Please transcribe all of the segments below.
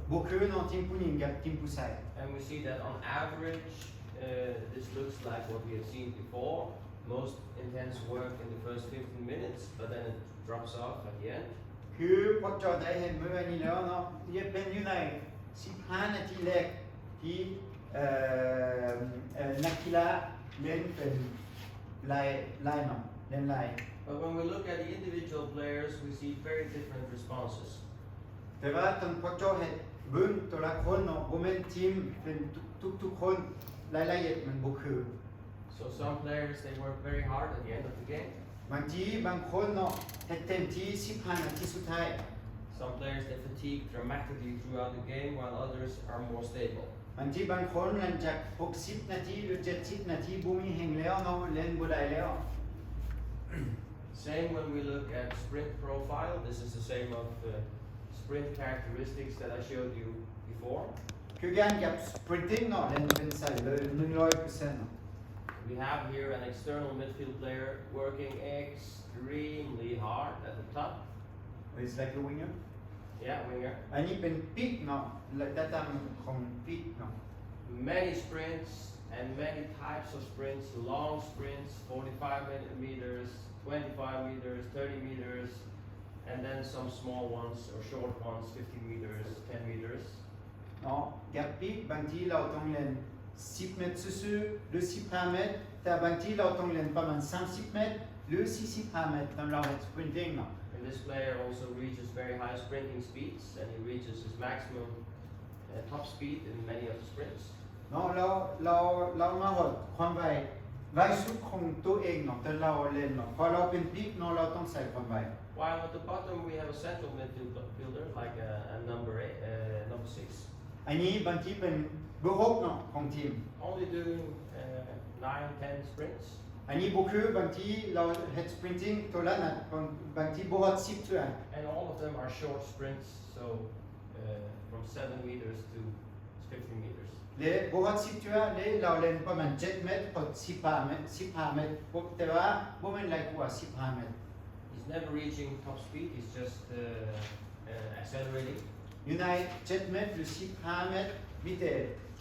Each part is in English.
บุคือเนาะทีมผู้หญิงกับทีมผู้ชาย And we see that on average, this looks like what we have seen before. Most intense work in the first 15 minutes, but then it drops off at the end. คือพอจอได้เห็นเมื่อนี้แล้วเนาะจะเป็นอยู่ใน15 นาทีแรกที่นักกีฬาเล่นเป็นลายเนาะเล่นลาย But when we look at the individual players, we see very different responses. แต่ว่าตอนพอจอเห็นเบิ้งตัวละคนเนาะโมเมนต์ทีมเป็นทุกคนรายละเอียดมันบุคือ So some players, they work very hard at the end of the game. บางทีบางคนเนาะเฮ็ดเต็มที่15 นาทีสุดท้าย Some players, they fatigue dramatically throughout the game, while others are more stable. บางทีบางคนหลังจาก60 นาทีหรือ70 นาทีบ่มีแห่งแล้วเนาะเล่นบ่ได้แล้ว Same when we look at sprint profile. This is the same of sprint characteristics that I showed you before. คือการกับ sprinting เนาะเล่นเป็นใส่เลย 100% เนาะ We have here an external midfield player working extremely hard at the top. It's like a winger Yeah, winger. อันนี้เป็นปีกเนาะและตามของปีกเนาะ Many sprints and many types of sprints. Long sprints, 45 meters, 25 meters, 30 meters, and then some small ones or short ones, 15 meters, 10 meters. เนาะกับปีกบางทีเราต้องเล่น10 เมตรซื่อๆหรือ15 เมตรแต่บางทีเราต้องเล่นประมาณ30 เมตรหรือ45 เมตรตอนเราเล่น sprinting เนาะ And this player also reaches very high sprinting speeds, and he reaches his maximum top speed in many of the sprints. เนาะเรามาหดความไวสุดของตัวเองเนาะแต่เราเล่นเนาะพอเราเป็นปีกเนาะเราต้องใส่ความไว While at the bottom we have a central midfielder like a number 6, อันนี้บางทีเป็นเบอร์6เนาะของทีม only doing 9, 10 sprints. อันนี้บ่คือบางทีเราเฮ็ด sprinting ตัวละน่ะบางทีบ่ฮอด10เทื่อ And all of them are short sprints, so from 7 meters to 15 meters. และบ่ฮอด10เทื่อและเราเล่นประมาณ7 เมตรฮอด15 เมตร15 เมตรแต่ว่าบ่แม่นหลายกว่า15 เมตร He's never reaching top speed, he's just accelerating. อยู่ใน7 เมตรหรือ15 เมตรมีแต่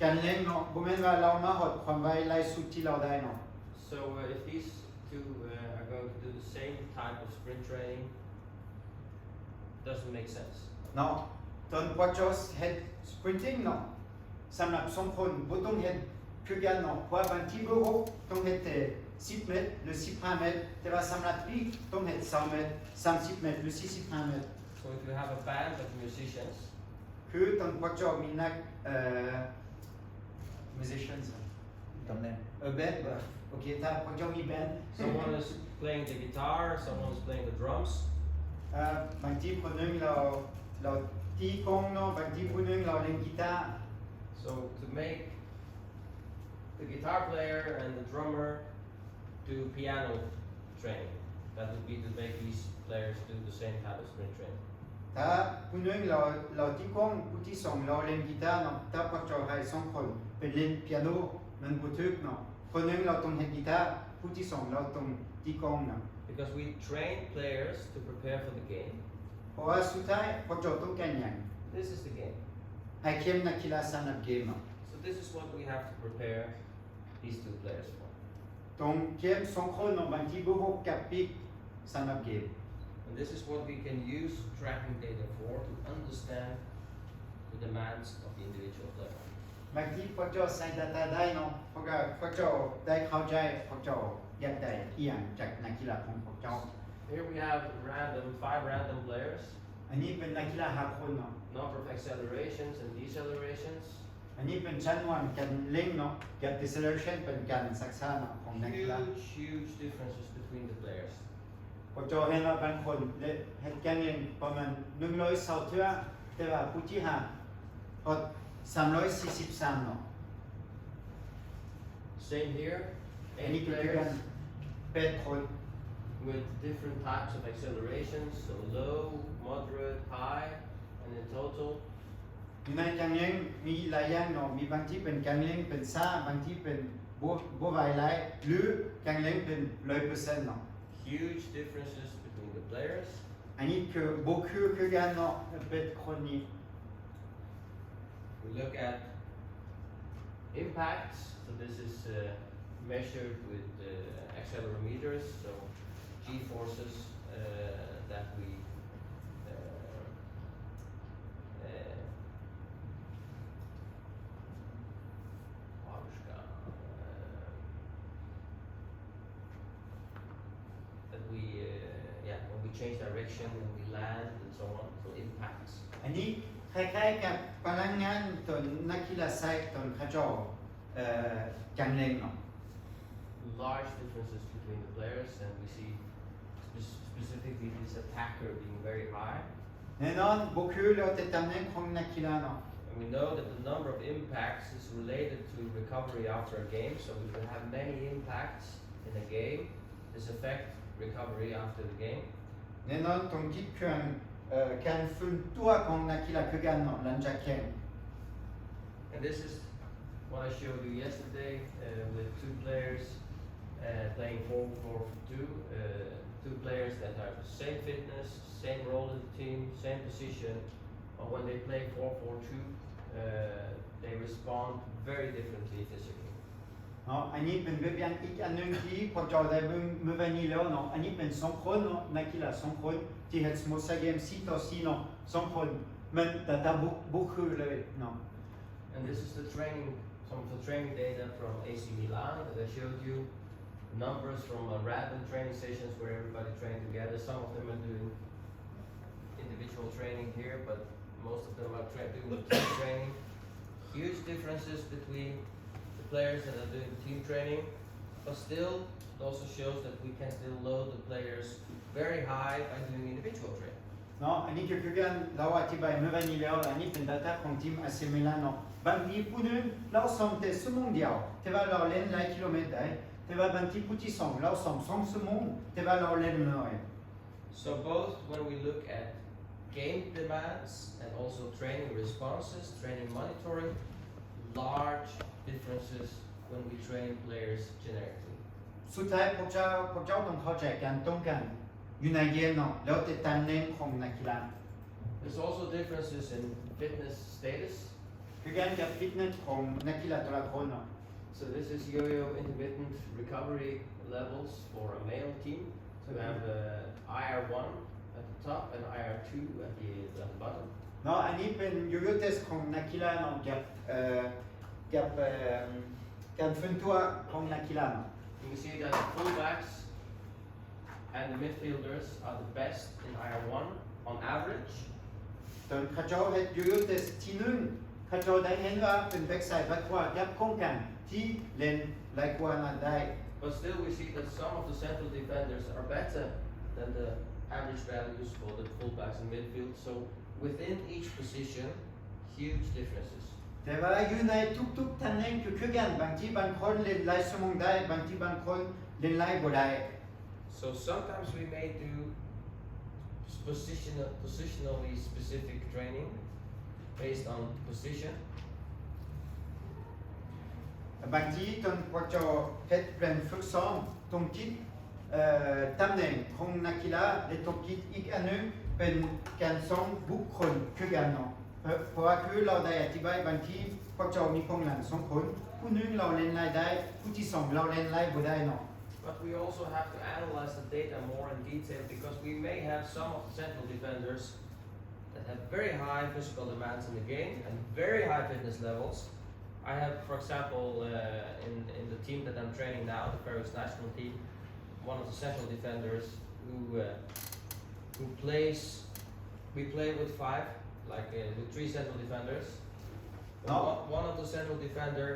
การเล่นเนาะบ่แม่นว่าเรามาฮอดความไวหลายสุดที่เราได้เนาะ So if these two are going to do the same type of sprint training, doesn't make sense. เนาะตอนพอจอสเฮ็ด sprinting เนาะสำหรับ2คนบ่ต้องเฮ็ดคือกันเนาะเพราะว่าบางทีเบอร์6ต้องเฮ็ดแต่10 เมตรหรือ15 เมตรแต่ว่าสำหรับปีกต้องเฮ็ด2 เมตร30 เมตรหรือ45 เมตร So if you have a band of musicians, คือตอนพอจอมีนักmusicians ตำแหน่งband โอเคถ้าพอจอมี band someone is playing the guitar, someone is playing the drums. บางทีคนหนึงเราตีกลองเนาะบางทีคนหนึงเราเล่นกีตาร์ So to make the guitar player and the drummer do piano training, that would be to make these players do the same type of sprint training. ถ้าผู้หนึงเราตีกลองผู้ที่สองเราเล่นกีตาร์เนาะถ้าพอจอให้2 คนเป็นเล่นเปียโนมันบ่ถูกเนาะคนหนึงเราต้องเล่นกีตาร์ผู้ที่สองเราต้องตีกลองเนาะ Because we train players to prepare for the game. เพราะว่าสุดท้ายพอจอต้องการหยัง This is the game. ให้เข้มนักกีฬาสำหรับเกมเนาะ So this is what we have to prepare these two players for. ต้องเข้ม2 คนเนาะบางทีบ่ฮู้กับปีกสำหรับเกม And this is what we can use tracking data for to understand the demands of the individual player. บางทีพอจอใส่ data ได้เนาะเพราะว่าพอจอได้เข้าใจพอจออยากได้อีหยังจากนักกีฬาของพอจอ Here we have 5 random players, อันนี้เป็นนักกีฬา5 คนเนาะ number of accelerations and decelerations. อันนี้เป็นชั้นวันการเร่งเนาะกับ deceleration เป็นการศึกษาเนาะของนักกีฬา Huge differences between the players. พอจอเห็นว่าบางคนเฮ็ดการเร่งประมาณ120เทื่อแต่ว่าผู้ที่หาฮอด343เนาะ Same here, อันนี้ 8 คือกัน players 8 คน with different types of accelerations, so low, moderate, high, and in total. อยู่ในการเร่งมีหลายอย่างเนาะมีบางที่เป็นการเร่งเป็นช้าบางที่เป็นบ่ไหวหลายหรือการเร่งเป็น 100% เนาะ Huge differences between the players. อันนี้คือบ่คือกันเนาะเป็นคนนี้ look at impacts. So this is measured with accelerometers, so G forces that we when we change direction, when we land, and so on. So impacts. อันนี้คล้ายๆกับพลังงานตนนักกีฬาไซค์ตนเขาเจ้าจังเล่นเนาะ Large differences between the players, and we see specifically this attacker being very high. แน่นอนบุคือเราจะตำแหน่งของนักกีฬาเนาะ And we know that the number of impacts is related to recovery after a game. So if we have many impacts in a game, this affect recovery after the game. แน่นอนตรงที่เครื่องการฟื้นตัวของนักกีฬาคือกันเนาะหลังจากแข่ง And this is what I showed you yesterday with two players playing 4-4-2. Two players that have same fitness, same role in the team, same position, but when they play 4-4-2, they respond very differently physically. เนาะอันนี้เป็นแบบอย่างอีกอันหนึงที่พอเจ้าได้เมื่อวันนี้แล้วเนาะอันนี้เป็น2คนเนาะนักกีฬา2คนที่เฮ็ดสโมสรเกม4ต่อ4เนาะ2คนมันแต่บุคือเลยเนาะ And this is the training, some of the training data from AC Milan that I showed you. Numbers from random training sessions where everybody trained together. Some of them are doing individual training here, but most of them are doing team training. Huge differences between the players that are doing team training, but still it also shows that we can still load the players very high by doing individual training. เนาะอันนี้ก็คือการเราอธิบายเมื่อวันนี้แล้วอันนี้เป็น data ของทีม AC Milan เนาะบางทีผู้หนึงเราซ้อมแต่ชั่วโมงเดียวแต่ว่าเราเล่นหลายกิโลเมตรได้แต่ว่าบางทีผู้ที่สองเราซ้อม2ชั่วโมงแต่ว่าเราเล่นน้อย So both when we look at game demands and also training responses, training monitoring, large differences when we train players generically. สุดท้ายพวกเจ้าต้องเข้าใจกันต้องกันอยู่ในเกมเนาะแล้วแต่ตำแหน่งของนักกีฬา There's also differences in fitness status. คือการกับฟิตเนสของนักกีฬาแต่ละคนเนาะ So this is yo-yo intermittent recovery levels for a male team. So we have IR1 at the top and IR2 at the bottom. เนาะอันนี้เป็นยูโรเทสของนักกีฬาเนาะกับการฟื้นตัวของนักกีฬาเนาะ You can see that the fullbacks and the midfielders are the best in IR1 on average. ตอนเขาเจ้าเฮ็ดยูโรเทสที่หนึ่งเขาเจ้าได้เห็นว่าเป็นแบ็กไซด์แบ็กขวากับโครงการที่เล่นหลายกว่านั้นได้ But still we see that some of the central defenders are better than the average values for the fullbacks and midfield. So within each position, huge differences. แต่ว่าอยู่ในทุกๆตำแหน่งคือกันบางทีบางคนเล่นหลายชั่วโมงได้บางทีบางคนเล่นหลายบ่ได้ So sometimes we may do positionally specific training based on position. บางทีตอนพวกเจ้าเฮ็ดเป็นฝึกซ้อมต้องคิดตำแหน่งของนักกีฬาและต้องคิดอีกอันหนึงเป็นการซ้อมบุคคลคือกันเนาะเพราะว่าคือเราได้อธิบายบางทีพวกเจ้ามีกองหลัง2คนผู้หนึงเราเล่นหลายได้ผู้ที่สองเราเล่นหลายบ่ได้เนาะ But we also have to analyze the data more in detail because we may have some of the central defenders that have very high physical demands in the game and very high fitness levels. I have, for example, in the team that I'm training now, the Paris national team, one of the central defenders who plays. We play with with 3 central defenders. One of the central defender,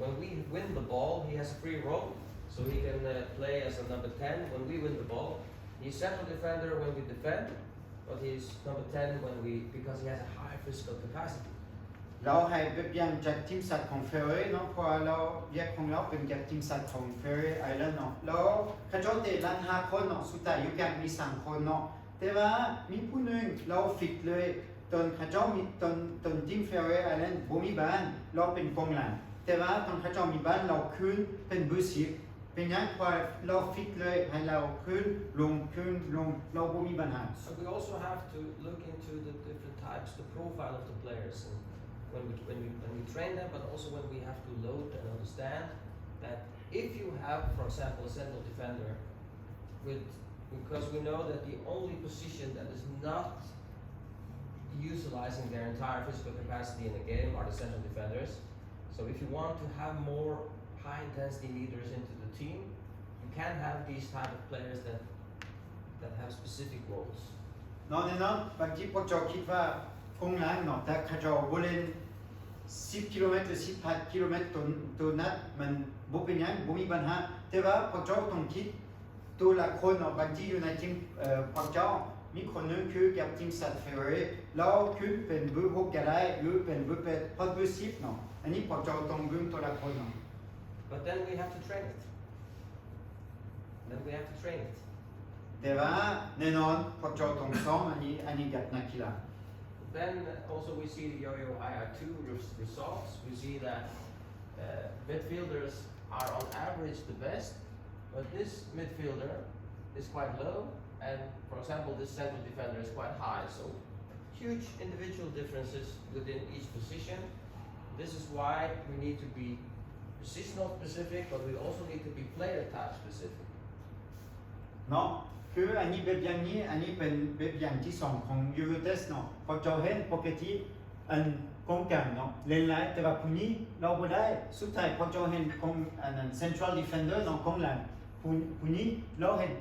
when we win the ball, he has a free role, so he can play as a number 10 when we win the ball. He's central defender when we defend, but he's number 10 because he has a high physical capacity. เราให้แบบอย่างจากทีมสัตว์ของเฟรเนาะเพราะเราแยกของเราเป็นจากทีมสัตว์ของเฟรไอแลนด์เนาะแล้วเขาเจ้าเตะล้าน5คนเนาะสุดท้ายอยู่กันมี3คนเนาะแต่ว่ามีผู้หนึงเราฟิกเลยตอนเขาเจ้ามีตอนทีมเฟรไอแลนด์บ่มีบ้านเราเป็นกองหลังแต่ว่าตอนเขาเจ้ามีบ้านเราขึ้นเป็นเบอร์10เป็นหยังเพราะเราฟิกเลยให้เราขึ้นลงเราบ่มีปัญหา So we also have to look into the different types, the profile of the players. And when we train them, but also when we have to load and understand that if you have, for example, a central defender because we know that the only position that is not utilizing their entire physical capacity in a game are the central defenders. So if you want to have more high intensity leaders into the team, you can have these type of players that have specific roles. เนาะเนี่ยเนาะบางทีพวกเจ้าคิดว่ากงล้างเนาะแต่เขาเจ้าบ่เล่น10 กิโลเมตรหรือ10 กิโลเมตรตัวนัดมันบ่เป็นหยังบ่มีปัญหาแต่ว่าพวกเจ้าต้องคิดตัวละคนเนาะบางทีอยู่ในทีมพวกเจ้ามีคนหนึงคือกับทีมสัตว์เฟเวอร์แล้วคือเป็นเบอร์6ก็ได้หรือเป็นเบอร์8พอดเบอร์10เนาะอันนี้พวกเจ้าต้องเบิ่งตัวละคนเนาะ But then we have to train it. Then we have to train it. แต่ว่าแน่นอนพวกเจ้าต้องซ้อมอันนี้กับนักกีฬา Then also we see the yo-yo IR2 results. We see that midfielders are on average the best, but this midfielder is quite low, and for example, this central defender is quite high. So huge individual differences within each position. This is why we need to be positional specific, but we also need to be player type specific. เนาะคืออันนี้แบบอย่างนี้อันนี้เป็นแบบอย่างที่สองของยูโรเทสเนาะพอเจ้าเห็นปกติอันกองกลางเนาะเล่นหลายแต่ว่าผู้นี้เราบ่ได้สุดท้ายพอเจ้าเห็นกองอันนั้น central defender เนาะกองหลังผู้นี้เราเห็น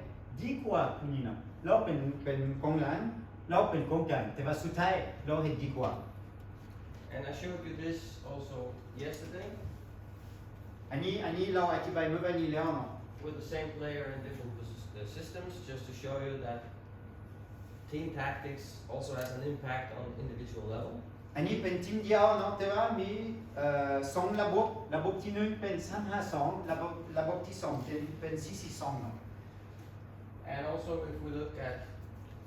ดีกว่าผู้นี้เนาะเราเป็นกองหลังเราเป็นกองกลางแต่ว่าสุดท้ายเราเห็นดีกว่า And I showed you this also yesterday. อันนี้เราอธิบายเมื่อวานนี้แล้วเนาะ With the same player in different systems, just to show you that team tactics also has an impact on individual level. อันนี้เป็นทีมเดียวเนาะแต่ว่ามีสองระบบที่หนึ่งเป็น3-5-2ระบบที่สองเป็น4-4-2เนาะ And also if we look at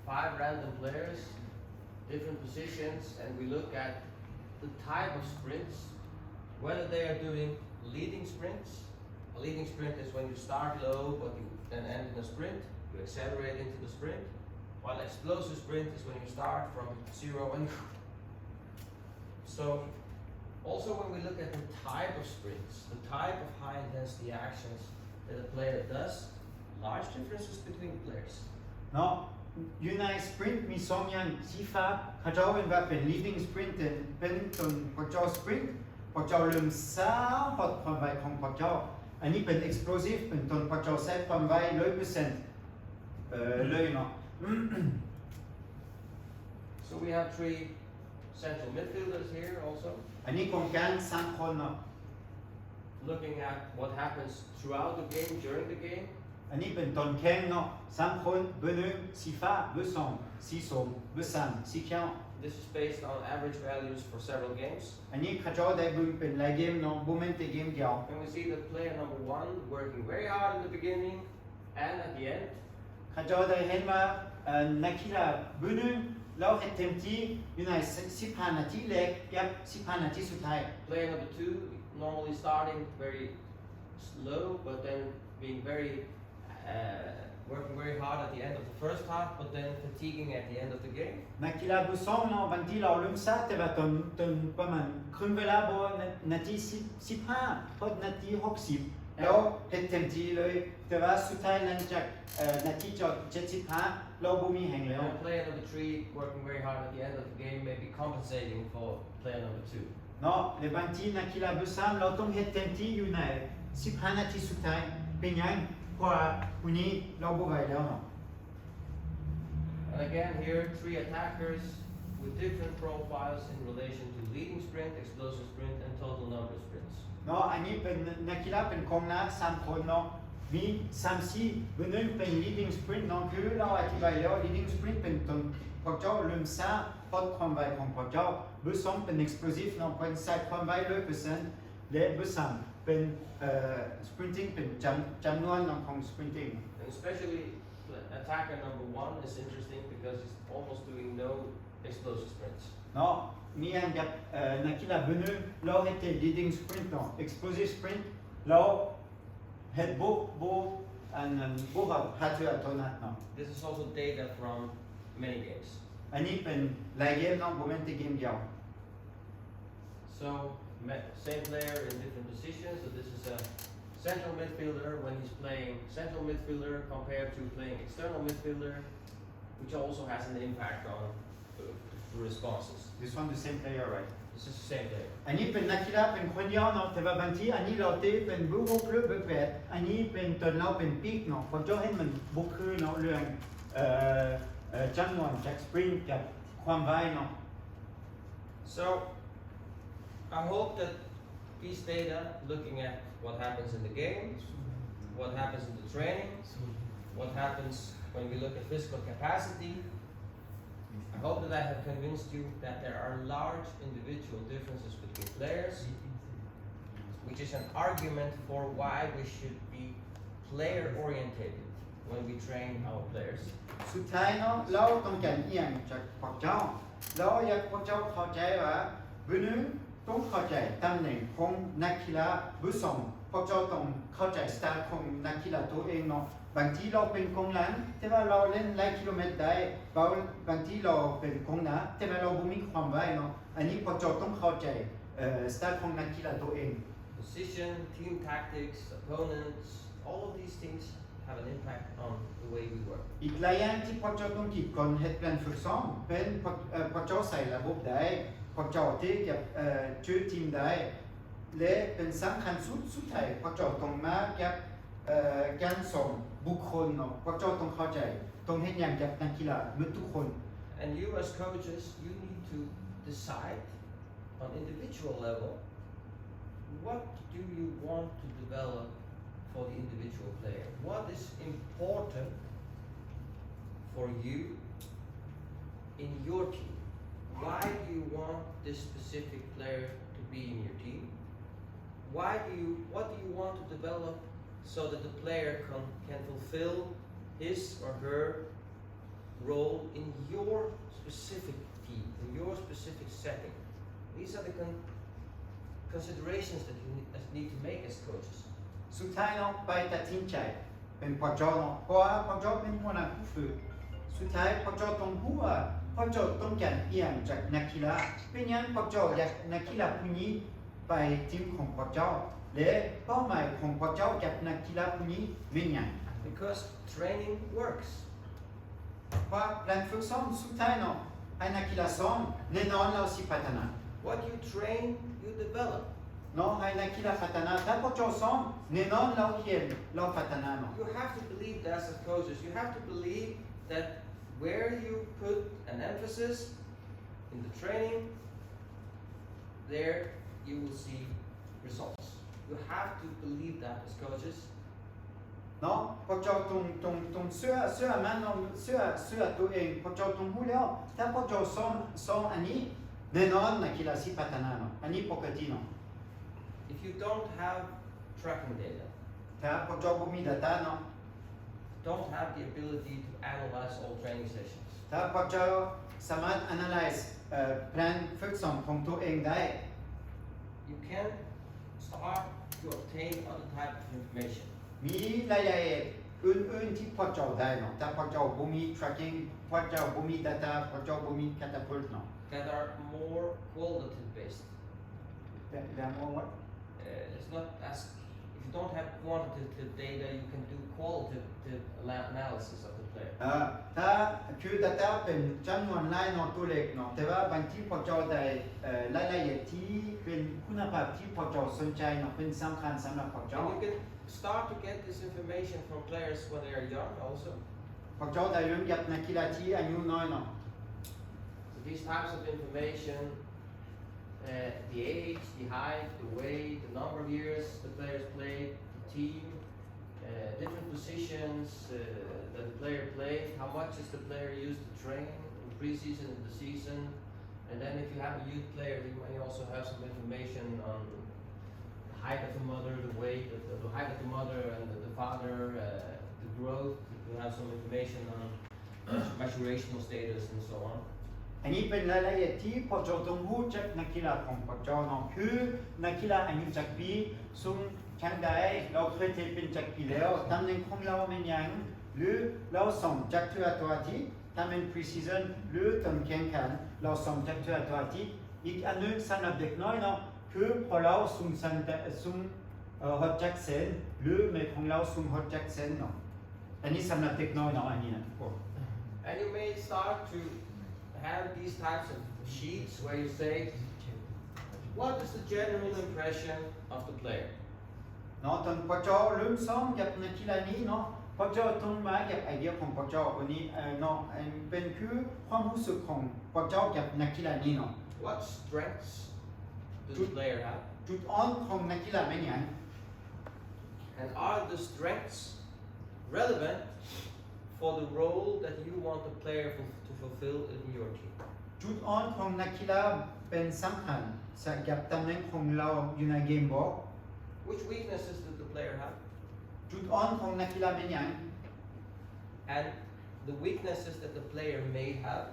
5 random players, different positions, and we look at the type of sprints, whether they are doing leading sprints. A leading sprint is when you start low but you then end in a sprint, you accelerate into the sprint, while explosive sprint is when you start from zero and so also when we look at the type of sprints, the type of high intensity actions that a player does, large differences between players. เนาะอยู่ในสปรินต์มีสองอย่างสีฟ้าเขาเจ้าเป็นว่าเป็น leading sprint เป็นตนพวกเจ้าสปรินต์พวกเจ้าเริ่มสาวพอดความไวของพวกเจ้าอันนี้เป็น explosive เป็นตนพวกเจ้าใช้ความไว 100% เลยเนาะ So we have 3 central midfielders here also. อันนี้กองกลาง3คนเนาะ Looking at what happens throughout the game, during the game. อันนี้เป็นตนแข่งเนาะ3คนเบอร์1สีฟ้าเบอร์2สีส้มเบอร์3สีเขียว This is based on average values for several games. อันนี้เขาเจ้าได้เบิ่งเป็นหลายเกมเนาะบ่แม่นแต่เกมเดียว And we see that player number 1 working very hard in the beginning and at the end. เขาเจ้าได้เห็นว่านักกีฬาเบอร์1เราเฮ็ดเต็มที่อยู่ใน15 นาทีแรกกับ15 นาทีสุดท้าย Player number 2 normally starting very slow, but then being working very hard at the end of the first half, but then fatiguing at the end of the game. นักกีฬาเบอร์2เนาะบางทีเราเริ่มช้าแต่ว่าตอนประมาณครึ่งเวลาบ่นาที15พอนาที60เราเฮ็ดเต็มที่เลยแต่ว่าสุดท้ายหลังจากนาที75เราบ่มีแรงแล้ว And player number 3 working very hard at the end of the game, maybe compensating for player number 2. เนาะและบางทีนักกีฬาเบอร์3เราต้องเฮ็ดเต็มที่อยู่ใน15 นาทีสุดท้ายเป็นหยังเพราะว่าผู้นี้เราบ่ไหวแล้วเนาะ And again here, 3 attackers with different profiles in relation to leading sprint, explosive sprint, and total number of sprints. เนาะอันนี้เป็นนักกีฬาเป็นกองหน้า3คนเนาะมี3-4เบอร์1เป็น leading sprint เนาะคือเราอธิบายแล้ว leading sprint เป็นตนพวกเจ้าเริ่มช้าพอดความไวของพวกเจ้าเบอร์2เป็น explosive เนาะเป็นใส่ความไว 100% และเบอร์3เป็นsprinting เป็นจำนวนของ sprinting And especially attacker number 1 is interesting because he's almost doing no explosive sprints. เนาะมีอันกับนักกีฬาเบอร์1เราเฮ็ดแต่ leading sprint เนาะ explosive sprint เราเฮ็ดบ่อันนั้นบ่ว่าหาเทื่อเท่านั้นเนาะ This is also data from many games. อันนี้เป็นหลายเกมเนาะบ่แม่นแต่เกมเดียว So same player in different positions. So this is a central midfielder when he's playing central midfielder compared to playing external midfielder, which also has an impact on the responses. This one the same player, right? This is the same player. อันนี้เป็นนักกีฬาเป็นคนเดียวเนาะแต่ว่าบางทีอันนี้เราเตะเป็นบุกบุกเลือกเบอร์แปดอันนี้เป็นตอนเราเป็นปีกเนาะพอเจ้าให้มันบุกคือเนาะเรื่องจำนวนจากสปรินต์กับความไวเนาะ So I hope that these data, looking at what happens in the games, what happens in the training, what happens when we look at physical capacity, I hope that I have convinced you that there are large individual differences between players, which is an argument for why we should be player orientated when we train our players. สุดท้ายเนาะเราต้องการเอียงจากพวกเจ้าเราอยากพวกเจ้าเข้าใจว่าบุญนึงต้องเข้าใจตำแหน่งของนักกีฬาบุษองพวกเจ้าต้องเข้าใจสไตล์ของนักกีฬาตัวเองเนาะบางทีเราเป็นกองหลังแต่ว่าเราเล่นหลายกิโลเมตรได้บางทีเราเป็นกองหน้าแต่ว่าเราบ่มีความไวเนาะอันนี้พวกเจ้าต้องเข้าใจสไตล์ของนักกีฬาตัวเอง Position, team tactics, opponents, all of these things have an impact on the way we work. อีกหลายอย่างที่พวกเจ้าต้องคิดก่อนเฮ็ดแผนฝึกซ้อมเป็นพวกเจ้าใส่ระบบใดพวกเจ้าที่กับชื่อทีมใดและเป็นสำคัญสุดท้ายพวกเจ้าต้องมากับการส่งบุคคลเนาะพวกเจ้าต้องเข้าใจต้องเฮ็ดอย่างกับนักกีฬาเหมือนทุกคน And you as coaches, you need to decide on individual level, what do you want to develop for the individual player? What is important for you in your team? Why do you want this specific player to be in your team? What do you want to develop so that the player can fulfill his or her role in your specific team, in your specific setting? These are the considerations that you need to make as coaches. สุดท้ายเนาะไปตัดสินใจเป็นพวกเจ้าเนาะเพราะว่าพวกเจ้าเป็นหัวหน้าผู้ฝึกสุดท้ายพวกเจ้าต้องรู้ว่าพวกเจ้าต้องการเอียงจากนักกีฬาเป็นหยังพวกเจ้าอยากนักกีฬาผู้นี้ไปทีมของพวกเจ้าและเป้าหมายของพวกเจ้ากับนักกีฬาผู้นี้เป็นหยัง Because training works. เพราะการฝึกซ้อมสุดท้ายเนาะให้นักกีฬาซ้อมแน่นอนเราสิพัฒนา What you train, you develop. เนาะให้นักกีฬาพัฒนาถ้าพวกเจ้าซ้อมแน่นอนเราเขียนเราพัฒนาเนาะ You have to believe that as coaches. You have to believe that where you put an emphasis in the training, there you will see results. You have to believe that as coaches. เนาะพวกเจ้าต้องเสื้อมันเนาะเสื้อตัวเองพวกเจ้าต้องรู้แล้วถ้าพวกเจ้าซ้อมอันนี้แน่นอนนักกีฬาสิพัฒนาเนาะอันนี้ปกติเนาะ If you don't have tracking data, ถ้าพวกเจ้าบ่มี data เนาะ don't have the ability to analyze all training sessions, ถ้าพวกเจ้าสามารถ analyze แผนฝึกซ้อมของตัวเองได้ you can start to obtain other type of information. มีรายละเอียดอื่นๆที่พวกเจ้าได้เนาะถ้าพวกเจ้าบ่มี tracking พวกเจ้าบ่มี data พวกเจ้าบ่มี catapult เนาะ That are more qualitative based. They are more what? It's not as if you don't have quantitative data, you can do qualitative analysis of the player. ถ้าคือ data เป็นจำนวนรายเนาะตัวเลขเนาะแต่ว่าบางทีพวกเจ้าได้รายละเอียดที่เป็นคุณภาพที่พวกเจ้าสนใจเนาะเป็นสำคัญสำหรับพวกเจ้า And you can start to get this information from players when they are young also. พวกเจ้าได้เริ่มจากนักกีฬาที่อายุน้อยเนาะ So these types of information, the age, the height, the weight, the number of years the players played, the team, different positions that the player played, how much is the player used to train in preseason and the season, and then if you have a youth player, you may also have some information on the height of the mother, the weight, the height of the mother and the father, the growth. You have some information on maturational status and so on. อันนี้เป็นรายละเอียดที่พวกเจ้าต้องรู้จากนักกีฬาของพวกเจ้าเนาะคือนักกีฬาอายุจักปีสูงแข่งใดเราเคยเทเป็นจักปีแล้วตำแหน่งของเราเป็นหยังหรือเราส่งจากเทื่อตัวอาทิตย์ถ้าเป็น pre-season หรือตอนแข่งขันเราส่งจากเทื่อตัวอาทิตย์อีกอันนึงสำหรับเด็กน้อยเนาะ คือพอเราซุ่มซันแต่ซุ่มฮอตแจ็คเซนหรือเมของเราซุ่มฮอตแจ็คเซนเนาะอันนี้สำหรับเด็กน้อยเนาะอันนี้นะทุกคน And you may start to have these types of sheets where you say, what is the general impression of the player? เนาะตอนพอเจ้าเริ่มซ้อมกับนักกีฬานี้เนาะพอเจ้าต้องมากับไอเดียของพอเจ้าวันนี้เนาะอันเป็นคือความรู้สึกของพอเจ้ากับนักกีฬานี้เนาะ What strengths does the player have? จุดอ่อนของนักกีฬาเป็นอย่าง And are the strengths relevant for the role that you want the player to fulfill in your team? จุดอ่อนของนักกีฬาเป็นสำคัญสำหรับตำแหน่งของเราอยู่ในเกมบอล Which weaknesses does the player have? จุดอ่อนของนักกีฬาเป็นอย่าง And the weaknesses that the player may have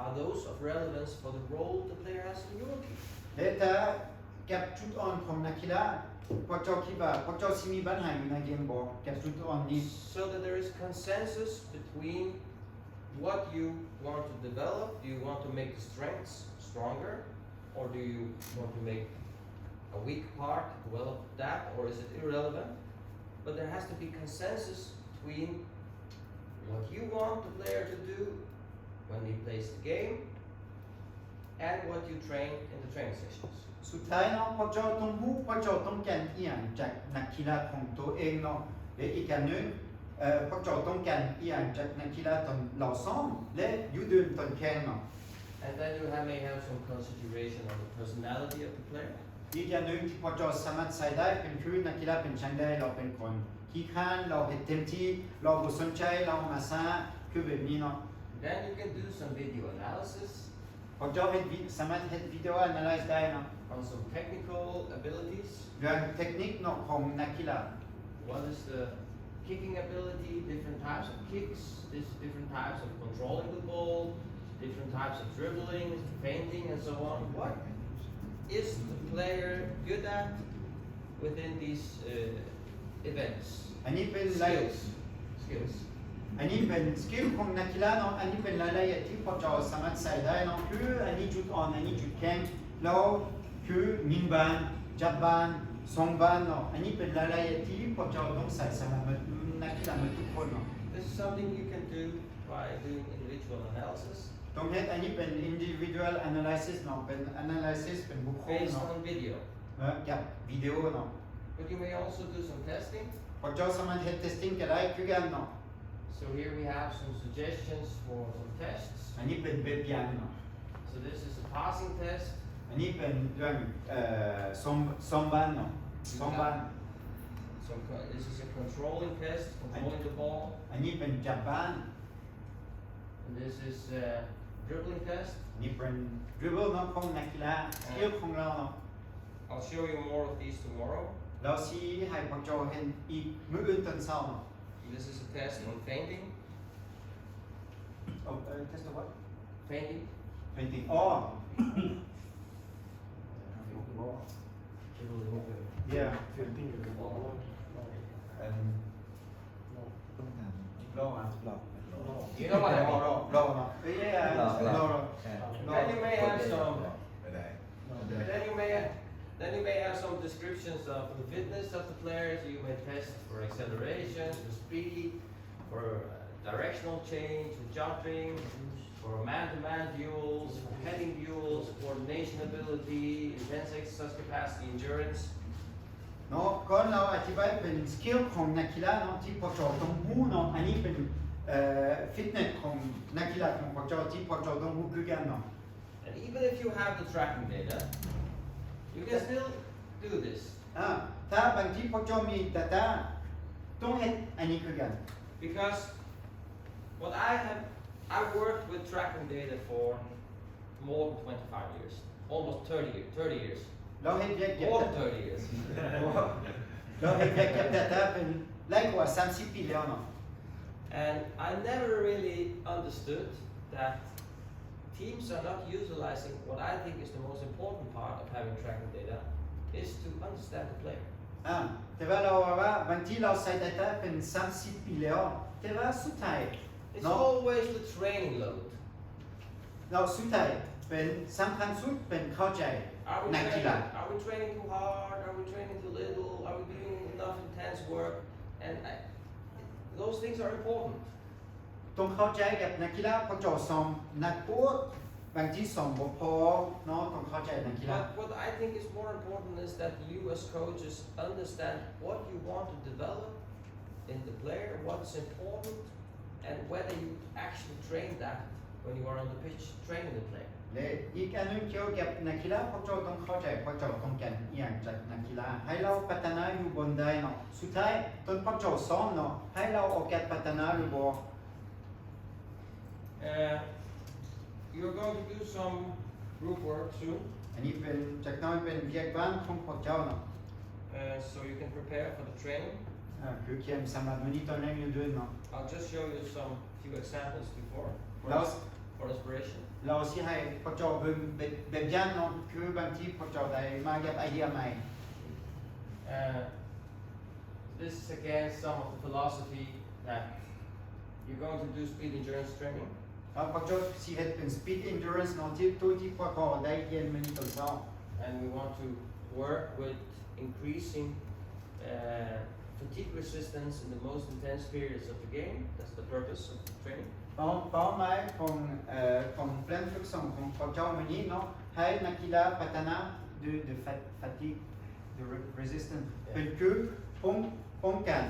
are those of relevance for the role the player has in your team. และถ้ากับจุดอ่อนของนักกีฬาพอเจ้าคิดว่าพอเจ้าสิมีปัญหาอยู่ในเกมบอลกับจุดอ่อนนี้ So that there is consensus between what you want to develop. Do you want to make the strengths stronger, or do you want to make a weak part, develop that, or is it irrelevant? But there has to be consensus between what you want the player to do when he plays the game and what you train in the training sessions. สุดท้ายเนาะพอเจ้าต้องรู้พอเจ้าต้องการอีหยังจากนักกีฬาของตัวเองเนาะและอีกอย่างหนึ่งพอเจ้าต้องการอีหยังจากนักกีฬาตอนเราซ้อมและอยู่เดินตอนแข่งเนาะ And then you may have some consideration on the personality of the player. อีกอย่างหนึ่งที่พอเจ้าสามารถใส่ได้เป็นคือนักกีฬาเป็นช่างได้เราเป็นคนขี้ข้านเราเห็นเต็มที่เราบ่สนใจเรามาซาคือแบบนี้เนาะ Then you can do some video analysis พอเจ้าเห็นสามารถเห็นวิดีโอ analyze ได้เนาะ on some technical abilities. เรื่องเทคนิคเนาะของนักกีฬา What is the kicking ability, different types of kicks, different types of controlling the ball, different types of dribbling, feinting, and so on. What is the player good at within these events? อันนี้เป็นราย Skills. อันนี้เป็นสกิลของนักกีฬาเนาะอันนี้เป็นรายละเอียดที่พอเจ้าสามารถใส่ได้เนาะคืออันนี้จุดอ่อนอันนี้จุดแข็งแล้วคือยิงบอลจับบอลส่งบอลเนาะอันนี้เป็นรายละเอียดที่พอเจ้าต้องใส่สำหรับนักกีฬาทุกคนเนาะ This is something you can do by doing individual analysis ตรงนี้อันนี้เป็น individual analysis เนาะเป็น analysis เป็นบุคคล based เนาะ on video. กับวิดีโอเนาะ But you may also do some testing. พอเจ้าสามารถเฮ็ด testing ก็ได้คือกันเนาะ So here we have some suggestions for some tests. อันนี้เป็นแบบอย่างเนาะ So this is a passing test. อันนี้เป็นเรื่องส่งบอลเนาะส่งบอล This is a controlling test, controlling the ball. อันนี้เป็นจับบอล And this is a dribbling test. อันนี้เป็น dribble เนาะของนักกีฬาสกิลของเราเนาะ I'll show you more of these tomorrow. เราสิให้พวกเจ้าเห็นอีกมื้ออื่นตอนเช้าเนาะ This is a test on feinting. test of what Feinting. painting อ๋อ yeah law You know what I mean? law yeah law Then you may have some. Then you may have some descriptions of the fitness of the players. You may test for acceleration, for speed, for directional change, for jumping, for man-to-man duels, for heading duels, coordination ability, intense exercise capacity, endurance. เนาะก่อนเราอธิบายเป็นสกิลของนักกีฬาเนาะที่พวกเจ้าต้องรู้เนาะอันนี้เป็นฟิตเนสของนักกีฬาของพวกเจ้าที่พวกเจ้าต้องรู้คือกันเนาะ And even if you have the tracking data, you can still do this. ถ้าบางทีพวกเจ้ามี data ต้องเฮ็ดอันนี้คือกัน Because what I've worked with tracking data for more than 25 years, almost 30 years, เราเฮ็ดเวียกเก็บ more than 30 years. เราเฮ็ดเวียกเก็บ data เป็นหลายกว่า30 ปีแล้วเนาะ And I never really understood that teams are not utilizing what I think is the most important part of having tracking data is to understand the player. แต่ว่าเราว่าบางทีเราใส่ data เป็น30 ปีแล้วแต่ว่าสุดท้าย It's เนาะ always the training load. เราสุดท้ายเป็นสำคัญสุดเป็นเข้าใจ Are we นักกีฬา training? Are we training too hard? Are we training too little? Are we doing enough intense work? And those things are important. ต้องเข้าใจกับนักกีฬาพอเจาซ้อมหนักปวดบางทีซ้อมบ่พอเนาะต้องเข้าใจนักกีฬา But what I think is more important is that you as coaches understand what you want to develop in the player, what's important, and whether you actually train that when you are on the pitch training the player. และอีกอันหนึงเกี่ยวกับนักกีฬาพวกเจ้าต้องเข้าใจพวกเจ้าต้องการอหย่างจากนักกีฬาให้เราพัฒนาอยู่บนใดเนาะสุดท้ายตอนพวกเจ้าซ้อมเนาะให้เราโอกาสพัฒนาหรือบ่ You're going to do some group work soon, อันนี้เป็นจากน้อยเป็นเวียกบ้านของพวกเจ้าเนาะ so you can prepare for the training. คือเขียนสำหรับมื้อนี้ตอนแรกอยู่ด้วยเนาะ I'll just show you some few examples before for, Now- for inspiration. เราสิให้พวกเจ้าเบิ่งแบบอย่างเนาะคือบางทีพวกเจ้าได้มากับไอเดียใหม่ This is again some of the philosophy that you're going to do speed endurance training. แล้วพวกเจ้าสิเฮ็ดเป็น speed endurance เนาะที่ตัวที่พวกเขาได้เรียนมื้อนี้ตอนเช้า And we want to work with increasing fatigue resistance in the most intense periods of the game. That's the purpose of the training. เป้าหมายของแปลนฝึกซ้อมของพวกเจ้ามื้อนี้เนาะให้นักกีฬาพัฒนาde fatigue de resistance เป็นคือป้องกัน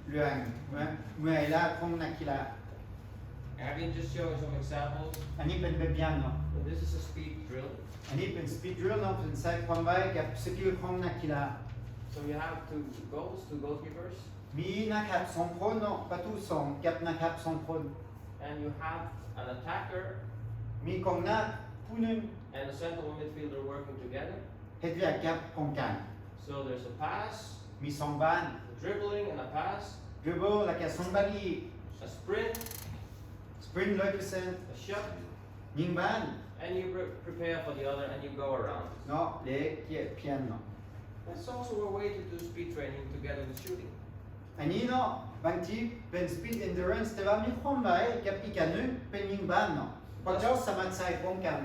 เรื่องเมื่อยล้าของนักกีฬา And I've been just showing some examples. อันนี้เป็นแบบอย่างเนาะ So this is a speed drill. อันนี้เป็น speed drill เนาะเป็นใช้ความไวกับสกิลของนักกีฬา So you have two goals, two goalkeepers, มีนะครับ2คนเนาะประตู2กับนะครับ2คน and you have an attacker มีกองหน้าผู้หนึง and a central midfielder working together. เฮ็ดเวียกกับกองกลาง So there's a pass, มี2บ้าน a dribbling and a pass, dribble แล้วก็2บ้านอีก a sprint, sprint 100% a shot, ยิงบ้าน and you prepare for the other and you go around. เนาะเล็กเกียเพียนเนาะ That's also a way to do speed training together with shooting. อันนี้เนาะบางทีเป็น speed endurance แต่ว่ามีความหมายกับอีกอันหนึงเป็นยิงบ้านเนาะพวกเจ้าสามารถใช้พร้อมกัน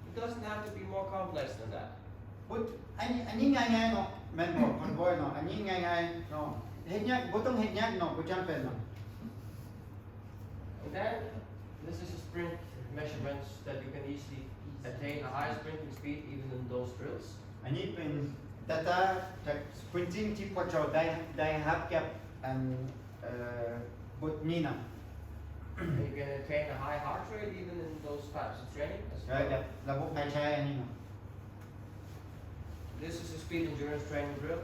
It doesn't have to be more complex than that. อันนี้ง่ายๆเนาะแม่นบอกคนบ่อยเนาะอันนี้ง่ายๆเนาะเฮ็ดยากบ่ต้องเฮ็ดยากเนาะบ่จำเป็นเนาะ And then this is a sprint measurements that you can easily attain a high sprinting speed even in those drills. อันนี้เป็น data จาก sprinting ที่พวกเจ้าได้รับกับบทนี้นะ And you can attain a high heart rate even in those types of training as แล้วกับ well. ระบบหายใจอันนี้นะ This is a speed endurance training drill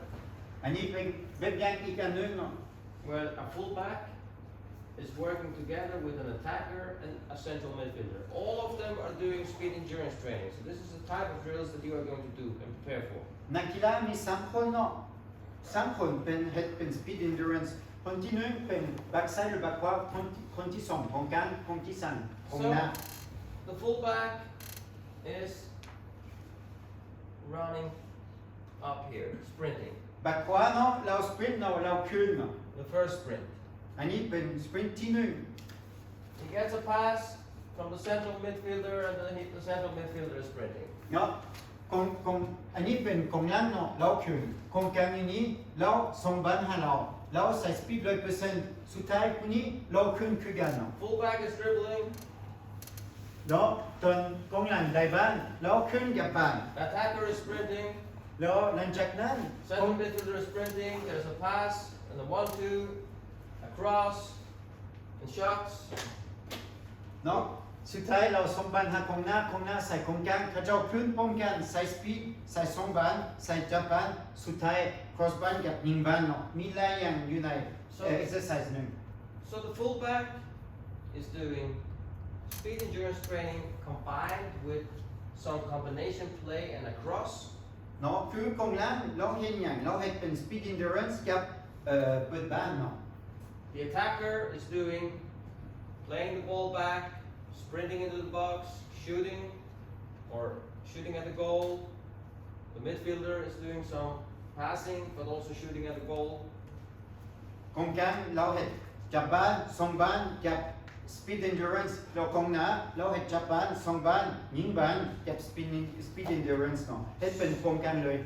อันนี้เป็นแบบอย่างอีกอันหนึงเนาะ where a fullback is working together with an attacker and a central midfielder. All of them are doing speed endurance training. So this is the type of drills that you are going to do and prepare for. นักกีฬามี3คนเนาะ3คนเป็นเฮ็ดเป็น speed endurance คนที่1เป็น back side หรือ back ขวาคนที่2ของกลางคนที่3ของหน้า The fullback is running up here, sprinting. back ขวาเนาะเรา sprint เนาะเราขึ้นเนาะ The first sprint. อันนี้เป็น sprint ที่1 He gets a pass from the central midfielder and then the central midfielder is sprinting. เนาะอันนี้เป็นกองหลังเนาะเราขึ้นกองกลางนี้เราส่งบอลให้เราใส่ speed 100%สุดท้ายคนนี้เราขึ้นคือกันเนาะ Fullback is dribbling. เนาะตอนกองหลังได้บอลเราขึ้นกับบอล Attacker is sprinting. แล้วหลังจากนั้น Central midfielder is sprinting. There's a pass and a 1-2, a cross, and shots. เนาะสุดท้ายเราส่งบอลหากองหน้าใส่กองกลางเขาเจ้าขึ้นป้องกันใส่ speed ใส่ส่งบอลใส่จับบอลสุดท้าย cross บอลกับยิงบอลเนาะมีหลายอย่างอยู่ใน exercise หนึ่ง So the fullback is doing speed endurance training combined with some combination play and a cross. เนาะคือกองหลังเราเห็นอย่างเราเห็นเป็น speed endurance กับเปิดบ้านเนาะ The attacker is doing playing the ball back, sprinting into the box, shooting or shooting at the goal. The midfielder is doing some passing but also shooting at the goal. กองกลางเราเห็นจับบอลส่งบอลกับ speed endurance เราคงนะเราเฮ็ดจับบ้านส่งบ้านยิงบ้านเก็บ speed endurance เนาะเฮ็ดเป็นโครงการเลย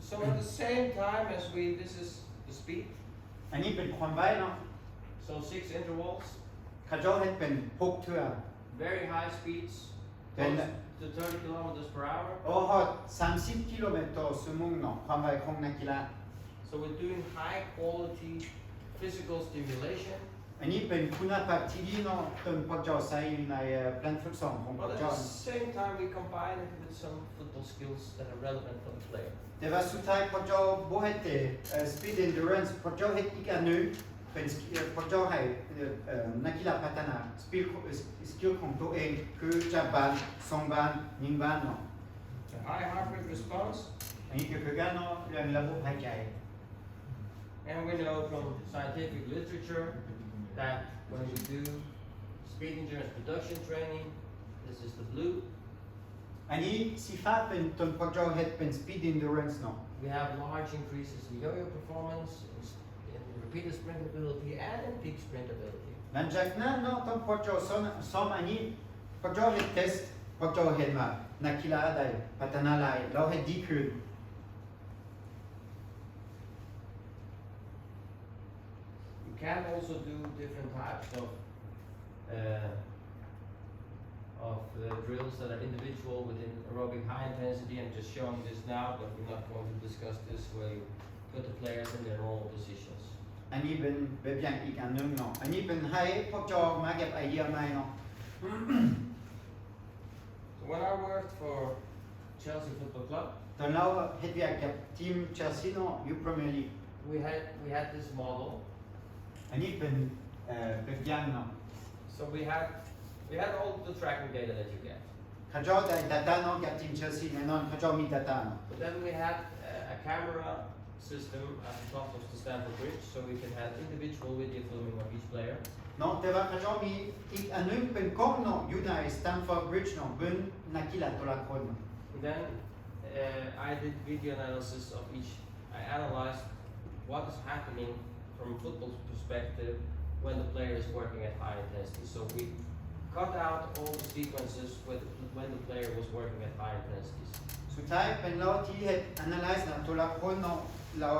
So at the same time as this is the speed. อันนี้เป็นความไว้เนาะ So 6 intervals. เขาเจ้าเฮ็ดเป็น6เทื่อ Very high speeds. Then- Close to 30 kilometers per hour. โอ้ฮอด30 กิโลเมตรต่อชั่วโมงเนาะความไวของนักกีฬา So we're doing high quality physical stimulation. อันนี้เป็นคุณภาพที่ดีเนาะจนพวกเจ้าใช้อยู่ในแปลนฝึกซ้อมของพว But ก at เจ้า the same time, we combine it with some football skills that are relevant for the player. แต่ว่าสุดท้ายพวกเจ้าบ่เฮ็ดแต่speed endurance พวกเจ้าเฮ็ดอีกอันหนึงเป็นพวกเจ้าให้นักกีฬาพัฒนาสกิลของตัวเองคือจับบ้านส่งบ้านยิงบ้านเนาะ A high heart rate response. อันนี้คือการเนาะเรื่องระบบหายใจ And we know from scientific literature that when we do speed endurance production training, this is the blue, อันนี้สีฟ้าเป็นตอนพวกเจ้าเฮ็ดเป็น speed endurance เนาะ we have large increases in yo-yo performance, in repeated sprint ability, and in peak sprint ability. หลังจากนั้นเนาะตอนพวกเจ้าซ้อมอันนี้พวกเจ้าเฮ็ดเทสพวกเจ้าเห็นว่านักกีฬาได้พัฒนาหลายเราเฮ็ดดีขึ้น You can also do different types of drills that are individual within aerobic high intensity. I'm just showing this now, but we're not going to discuss this where you put the players in their normal positions. อันนี้เป็นแบบอย่างอีกอันหนึงเนาะอันนี้เป็นให้พวกเจ้ามาเก็บไอเดียใหม่เนาะ So when I worked for Chelsea Football Club, ตอนเราเฮ็ดเวียกกับทีมเชลซีเนาะอยู่พรีเมียร์ลีก we had this model. อันนี้เป็นแบบอย่างเนาะ So we had all the tracking data that you get. เขาเจ้าได้ data เนาะกับทีมเชลซีแน่นอนเขาเจ้ามี data เนาะ But then we had a camera system at the top of the Stamford Bridge, so we can have individual video filming of each player. เนาะแต่ว่าเขาเจ้ามีอีกอันหนึงเป็นกล้องเนาะอยู่ใน Stamford Bridge เนาะเบิ่งนักกีฬาแต่ละคนเนาะ And then I did video analysis of each. I analyzed what is happening from a football perspective when the player is working at high intensity. So we cut out all the sequences when the player was working at high intensities. สุดท้ายเป็นเราที่เฮ็ด analyze นะตัวละคนเนาะเรา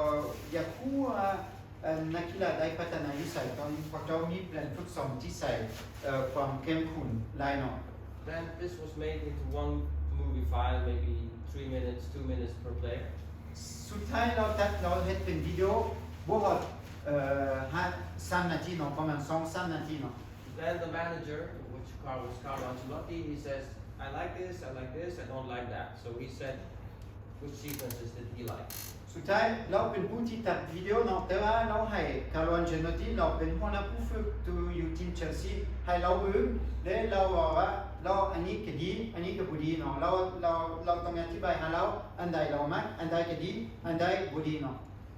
อยากรู้ว่านักกีฬาได้พัฒนาอยู่ใส่ตอนพวกเจ้ามีแผนฝึกซ้อมที่ใส่ความเข้มข้นหลายเนาะ Then this was made into one movie file, maybe 3 minutes, 2 minutes per player. สุดท้ายเราเฮ็ดเป็นวิดีโอบ่ฮอด3 นาทีเนาะประมาณ 2-3 นาทีเนาะ Then the manager, which was Carlo Ancelotti, he says, I like this, I don't like that. So he said which sequences did he like. สุดท้ายเราเป็นผู้ที่ตัดวิดีโอเนาะแต่ว่าเราให้คาร์โล อันเชลโตติเราเป็นหัวหน้าผู้ฝึกตัวอยู่ทีมเชลซีให้เราเบิ่งและเราบอกว่าเราอันนี้ก็ดีอันนี้ก็บ่ดีเนาะเราต้องอธิบายให้เราอันใดเรามักอันใดก็ดีอันใดบ่ดีเนาะ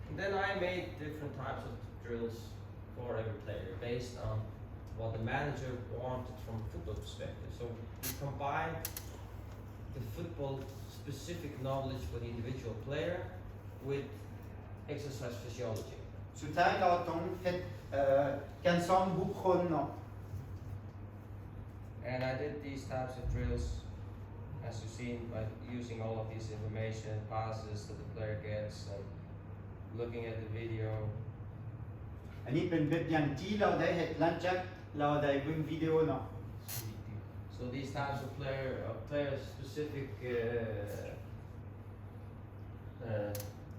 And then I made different types of drills for every player based on what the manager wanted from a football perspective. So we combined the football specific knowledge for the individual player with exercise physiology. สุดท้ายเราต้องเฮ็ดการซ้อมบุคคลเนาะ And I did these types of drills, as you've seen, by using all of this information, passes that the player gets, and looking at the video. อันนี้เป็นแบบอย่างที่เราได้เฮ็ดหลังจากเราได้เบิ่งวิดีโอเนาะ So these types of player specific,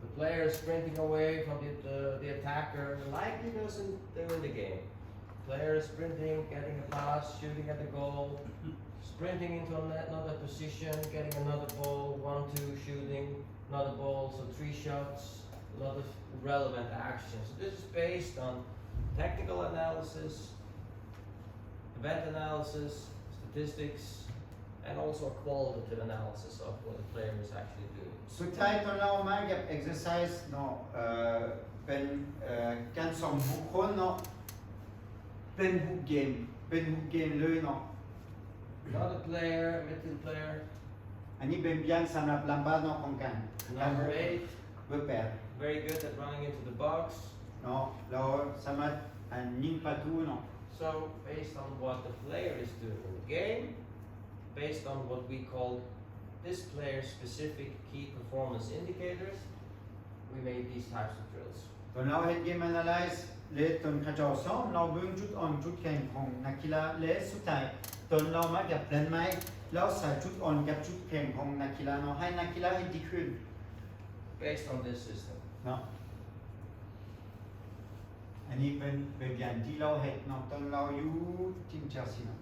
the player sprinting away from the attacker, likely doesn't do in the game. Player sprinting, getting a pass, shooting at the goal, sprinting into another position, getting another ball, 1-2 shooting, another ball, so 3 shots, a lot of relevant actions. So this is based on technical analysis, event analysis, statistics, and also a qualitative analysis of what the player is actually doing. สุดท้ายตอนเรามากับ exercise เนาะเป็นการซ้อมบุคคลเนาะเป็นบุกเกมเลยเนาะ Not a player, middle player. อันนี้เป็นอย่างสำหรับลำบากเนาะของการ Number 8, เบอร์8 very good at running into the box. เนาะเราสามารถยิงประตูเนาะ So based on what the player is doing in the game, based on what we call this player's specific key performance indicators, we made these types of drills. ตอนเราเฮ็ด game analyze และตอนเขาเจ้าซ้อมเราเบิ่งจุดอ่อนจุดแข็งของนักกีฬาและสุดท้ายตอนเรามากับแผนไหมแล้วใส่จุดอ่อนกับจุดแข็งของนักกีฬาเนาะให้นักกีฬาเฮ็ดดีขึ้น Based on this system. เนาะอันนี้เป็นอย่างที่เราเฮ็ดเนาะตอนเราอยู่ทีมเชลซีเนาะ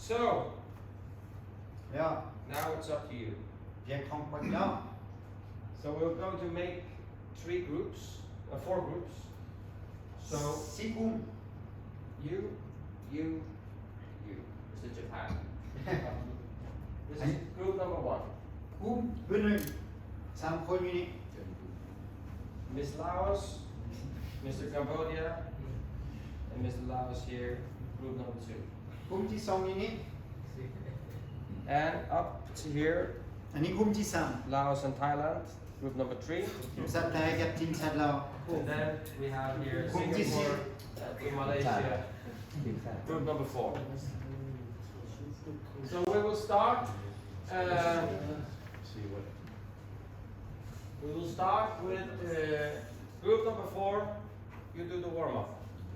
So แล้ว now it's up to you. เรียกของคนเรา So we're going to make 4 groups. So สี่กลุ่ม you. This is Japan. This is group number 1. กลุ่มเบอร์หนึ่งสามคนอยู่นี่ Miss Laos, Mr. Cambodia, and Mr. Laos here, group number 2. กลุ่มที่สองอยู่นี่ And up to here, อันนี้กลุ่มที่สาม Laos and Thailand, group number 3. ทีมชาติไทยกับทีมชาติลาว And then we have here Group Singapore, Malaysia, group number 4. So we will start. We will start with group number 4. You do the warm up.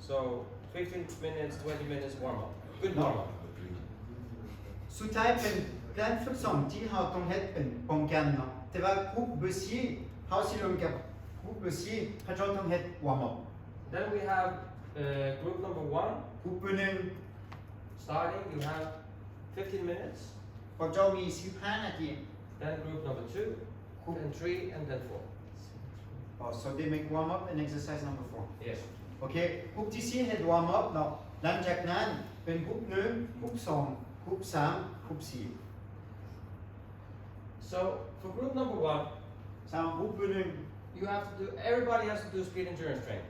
So 15 minutes, 20 minutes warm up. Good warm up. สุดท้ายเป็นการฝึกซ้อมที่เราต้องเฮ็ดเป็นป้องกันเนาะแต่ว่ากลุ่มเบอร์สี่เราสิลงกับกลุ่มเบอร์สี่เขาจะต้องเฮ็ดวอร์มอัพ Then we have group number 1. กลุ่มเบอร์หนึ่ง Starting, you have 15 minutes. พวกเจ้ามี15นาที Then group number 2, then 3, and then 4. Oh, so they make warm up and exercise number 4 Yes. โอเคกลุ่มที่4เฮ็ดวอร์มอัพเนาะหลังจากนั้นเป็นกลุ่ม1กลุ่ม2กลุ่ม3กลุ่ม4 So for group number 1, 3กลุ่มเบอร์หนึ่ง you have to do. Everybody has to do speed endurance training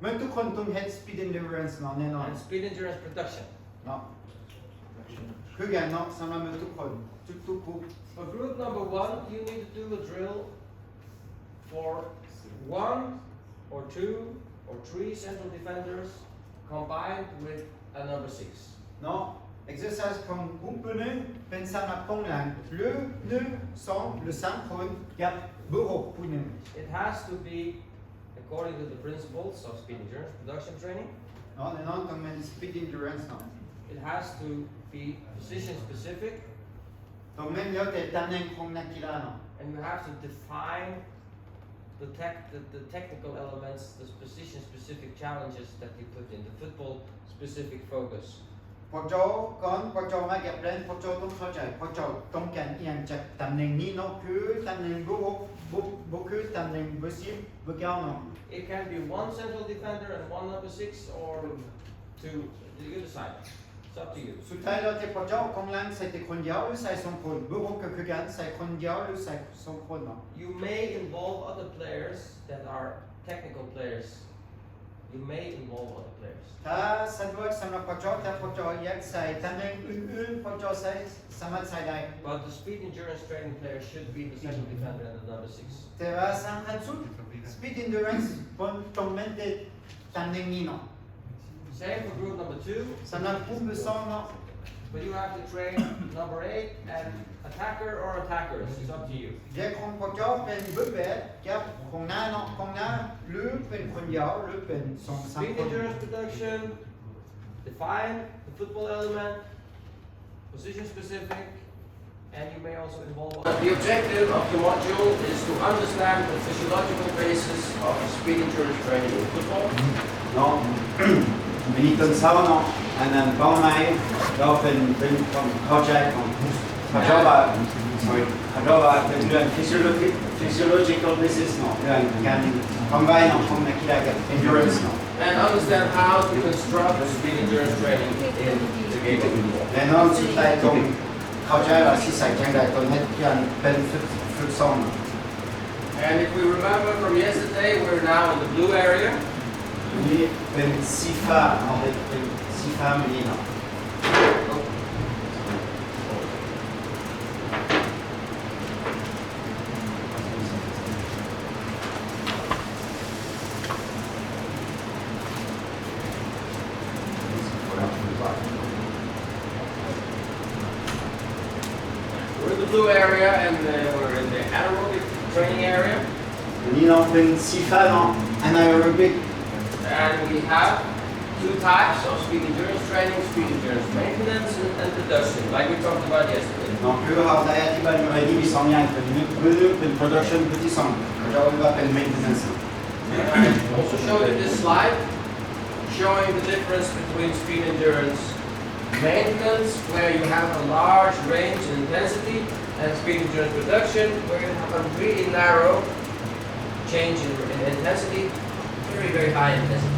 เมื่อทุกคนต้องเฮ็ด speed endurance เนาะแน่นอน and speed endurance production. เนาะคือกันเนาะสำหรับทุกคนทุกกลุ่ม For group number 1, you need to do a drill for 1 or 2 or 3 central defenders combined with a number 6. เนาะ exercise ของกลุ่มเบอร์หนึ่งเป็นสำหรับกองหลังหรือ1 2หรือ3คนกับเบอร์6ผู้หนึ่ง It has to be according to the principles of speed endurance production training. เนาะแน่นอนต้องเป็น speed endurance เนาะ It has to be position specific, ต้องเป็นแล้วแต่ตำแหน่งของนักกีฬาเนาะ and you have to define the technical elements, the position specific challenges that you put in the football specific focus. พวกเจ้าก่อนพวกเจ้ามาเก็บเล่นพวกเจ้าต้องเข้าใจพวกเจ้าต้องการเอียงจากตำแหน่งนี้เนาะคือตำแหน่งเบอร์6บุคือตำแหน่งเบอร์10เบอร์9เนาะ It can be 1 central defender and 1 number 6, or 2. You decide. It's up to you. สุดท้ายเราจะพวกเจ้ากองหลังใส่แต่คนเดียวหรือใส่2คนเบอร์6ก็คือการใส่คนเดียวหรือใส่2คนเนาะ You may involve other players that are technical players. You may involve other players. ถ้าสะดวกสำหรับพวกเจ้าแต่พวกเจ้าอยากใส่ตำแหน่งอื่นๆพวกเจ้าใส่สามารถใส่ได้ But the speed endurance training player should be the central defender and the number 6. แต่ว่าสำคัญสุด speed endurance บนต้องเป็นแต่ตำแหน่งนี้เนาะ Same for group number 2. สำหรับกลุ่มเบอร์2เนาะ But you have to train number 8 and attacker or attackers. It's up to you. เด็กของพวกเจ้าเป็นเบอร์8กับของหน้าเนาะของหน้าหรือเป็นคนเดียวหรือเป็น2-3 Speed คน endurance production, define the football element, position specific, and you may also involve. The objective of the module is to understand the physiological basis of speed endurance training in football. เนาะ วันนี้ตอนเช้าเนาะอันนั้นเป้าหมายเราเป็นความเข้าใจของเขาเจ้าว่าเป็นเรื่อง physiological basis เนาะเรื่องการทำไว้เนาะของนักกีฬากับ endurance เนาะ And understand how to construct speed endurance training in the game of football. แน่นอนสุดท้ายต้องเข้าใจว่าสิใส่จังใดต้องเฮ็ดการเป็นฝึกซ้อม And if we remember from yesterday, we're now in the blue area. นี่เป็นสีฟ้าเนาะเป็นสีฟ้ามันนี่เนาะ นี่น้องเป็นสีฟ้าเนาะ anaerobic And we have two types of speed endurance training, speed endurance maintenance, and production, like we talked about yesterday. น้องคือเราได้อธิบายมาวันนี้มีสองอย่างเป็นหนึ่งเป็น production เป็นที่สองเราเรียกว่าเป็น maintenance I also showed you this slide showing the difference between speed endurance maintenance, where you have a large range and intensity, and speed endurance production, where you have a really narrow change in intensity, very, very high intensity.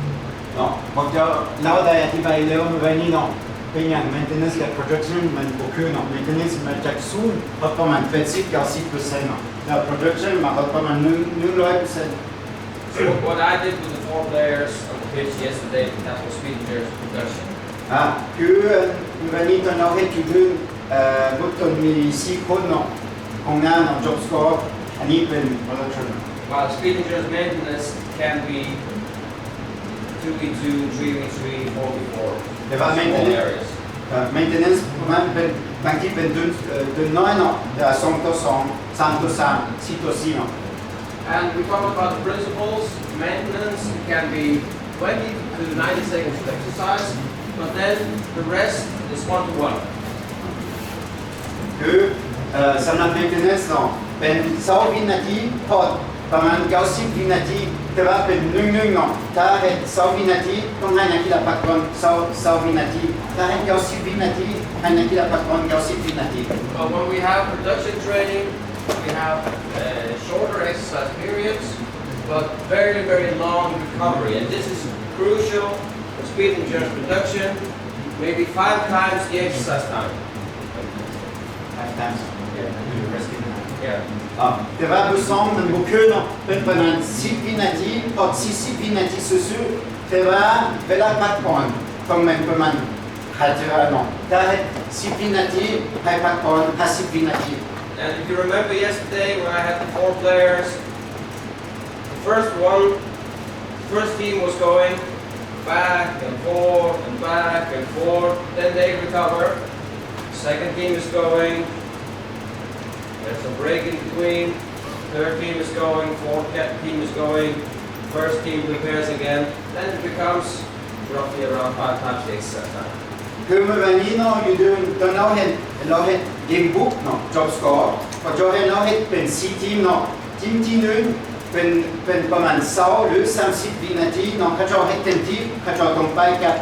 เนาะพอจะเราได้อธิบายแล้ววันนี้เนาะเป็นอย่าง maintenance กับ production มันก็คือเนาะ maintenance มาจากศูนย์ประมาณ80-90%เนาะแล้ว production มาประมาณ100% So what I did with the 4 players on the pitch yesterday, that was speed endurance production. คือวันนี้ตอนเราให้จุดเมื่อต้นมี4คนเนาะของงานเนาะ job score อันนี้เป็น production While speed endurance maintenance can be 2v2, 3v3, 4v4, แต่ว่า small maintenance areas. maintenance มันเป็นบางทีเป็นดุนน้อยเนาะแต่2:2 3:3 4:4เนาะ And we talked about the principles. Maintenance can be 20 to 90 seconds of exercise, but then the rest is 1-to-1. คือสำหรับ maintenance เนาะเป็น20วินาทีพอประมาณ90วินาทีแต่ว่าเป็น1-1เนาะถ้าให้20วินาทีต้องให้นักกีฬาพักก่อน20วินาทีถ้าให้90วินาทีให้นักกีฬาพักก่อน90วินาที But when we have production training, we have shorter exercise periods, but very, very long recovery. And this is crucial for speed endurance production, maybe 5 times the exercise time. 5 times Yeah. แต่ว่าบุษองมันบุคือเนาะเป็นประมาณ10วินาทีพอ40วินาทีสู้ๆแต่ว่าเวลาพักผ่อนต้องเป็นประมาณ50เนาะถ้าให้10วินาทีให้พักผ่อน50วินาที And if you remember yesterday when I had the 4 players, the first team was going back and forth, then they recover. Second team is going, there's a break in between, third team is going, fourth team is going, first team prepares again, then it becomes roughly around 5 times the exercise time. คือเมื่อวันนี้เนาะอยู่ดูตอนเราเห็นเกมบุ๊กเนาะ job score พอจะให้เราเห็นเป็น4ทีมเนาะทีมที่หนึ่งเป็นประมาณ20หรือ30วินาทีเนาะเขาจะให้เต็มที่เขาจะต้องไปกลับ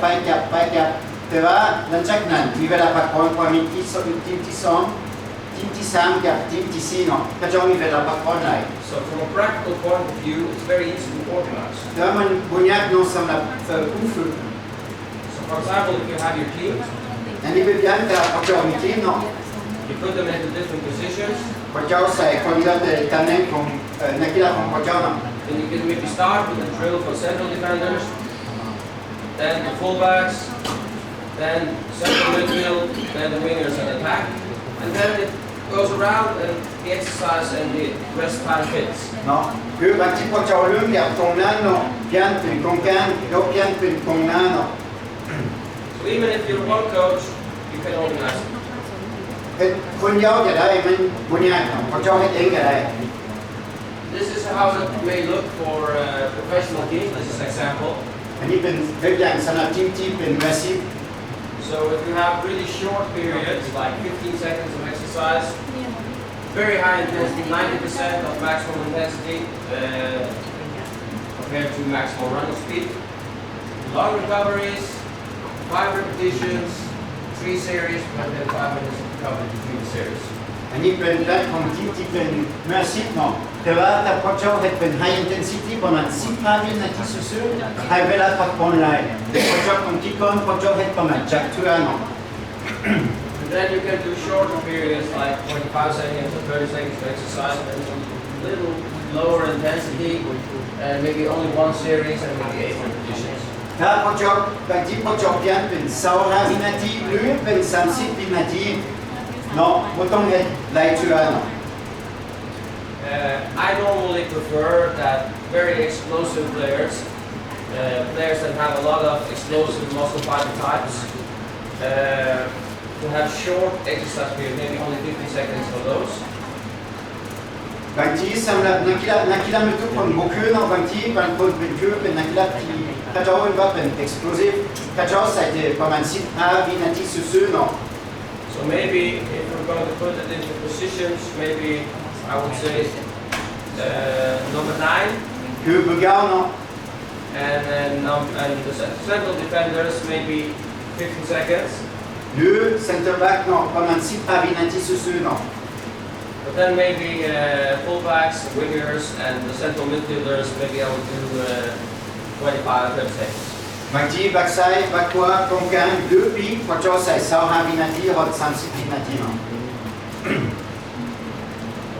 แต่ว่าหลังจากนั้นมีเวลาพักผ่อนพอมีทีมที่2ทีมที่3กับทีมที่4เนาะเขาจะมีเวลาพักผ่อนหลาย So from a practical point of view, it's very easy to organize. แต่ว่ามันบุญยากเนาะสำหรับผู้ฝึก So for example, if you have your team, อันนี้เป็นอย่างแต่เขาจะมีทีมเนาะ you put them into different positions, พระเจ้าใส่คนละตำแหน่งของนักกีฬาของพระเจ้าเนาะ then you can maybe start with a drill for central defenders, then the fullbacks, then central midfield, then the wingers and attack, and then it goes around and the exercise and the rest time fits. เนาะคือบางทีพอเจ้าเริ่มอยากตรงนั้นเนาะเพียนเป็นกองกลางแล้วเพียนเป็นกองหน้าเนาะ So even if you're one coach, you can organize it. เฮ็ดคนเดียวจะได้มันบุญยากเนาะพอเจ้าเฮ็ดเองก็ได้ This is how it may look for professional teams. This is an example. อันนี้เป็นตัวอย่างสำหรับทีมที่เป็นมืออาชีพ So if you have really short periods, like 15 seconds of exercise, very high intensity, 90% of maximum intensity compared to maximum running speed. Long recoveries, 5 repetitions, 3 series, and then 5 minutes of recovery between the series. อันนี้เป็นแบบของทีมที่เป็นมืออาชีพเนาะแต่ว่าถ้าพอเจ้าเฮ็ดเป็น high intensity ประมาณ15วินาทีซื่อๆให้เวลาพักผ่อนหลายแต่พอเจ้าต้องคิดก่อนพอเจ้าเฮ็ดประมาณจักเทื่อเนาะ And then you can do shorter periods like 25 seconds or 30 seconds of exercise and a little lower intensity and maybe only 1 series and maybe 8 repetitions. ถ้าพอเจ้าบางทีพอเจ้าเพียนเป็น25วินาทีหรือเป็น30วินาทีเนาะบ่ต้องเฮ็ดหลายเทื่อเนาะ I normally prefer that very explosive players, players that have a lot of explosive muscle fiber types, to have short exercise period, maybe only 50 seconds for those. บางทีสำหรับนักกีฬาไม่ทุกคนบุกคืนเนาะบางทีบางคนเป็นคือเป็นนักกีฬาที่เขาจะว่าเป็น explosive เขาจะใส่ประมาณ15 วินาทีซื่อๆเนาะ So maybe if we're going to put it into positions, maybe I would say number 9. คือเบอร์เก้าเนาะ And the central defenders maybe 15 seconds. หรือ center back เนาะประมาณ15 วินาทีซื่อๆเนาะ But then maybe fullbacks, wingers, and the central midfielders, maybe I would do 25, 30 seconds. บางทีแบ็กซ้ายแบ็กขวากองกลาง2 ปีเขาจะใส่25 วินาทีหรือ30 วินาทีเนาะ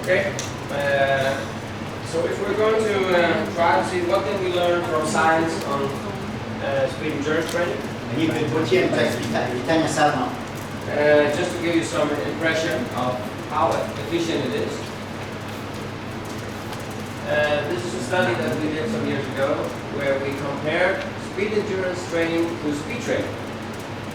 Okay. So if we're going to try to see what can we learn from science on speed endurance training, อันนี้เป็นบทเรียนจากวิทยาศาสตร์เนาะ just to give you some impression of how efficient it is. This is a study that we did some years ago where we compared speed endurance training to speed training.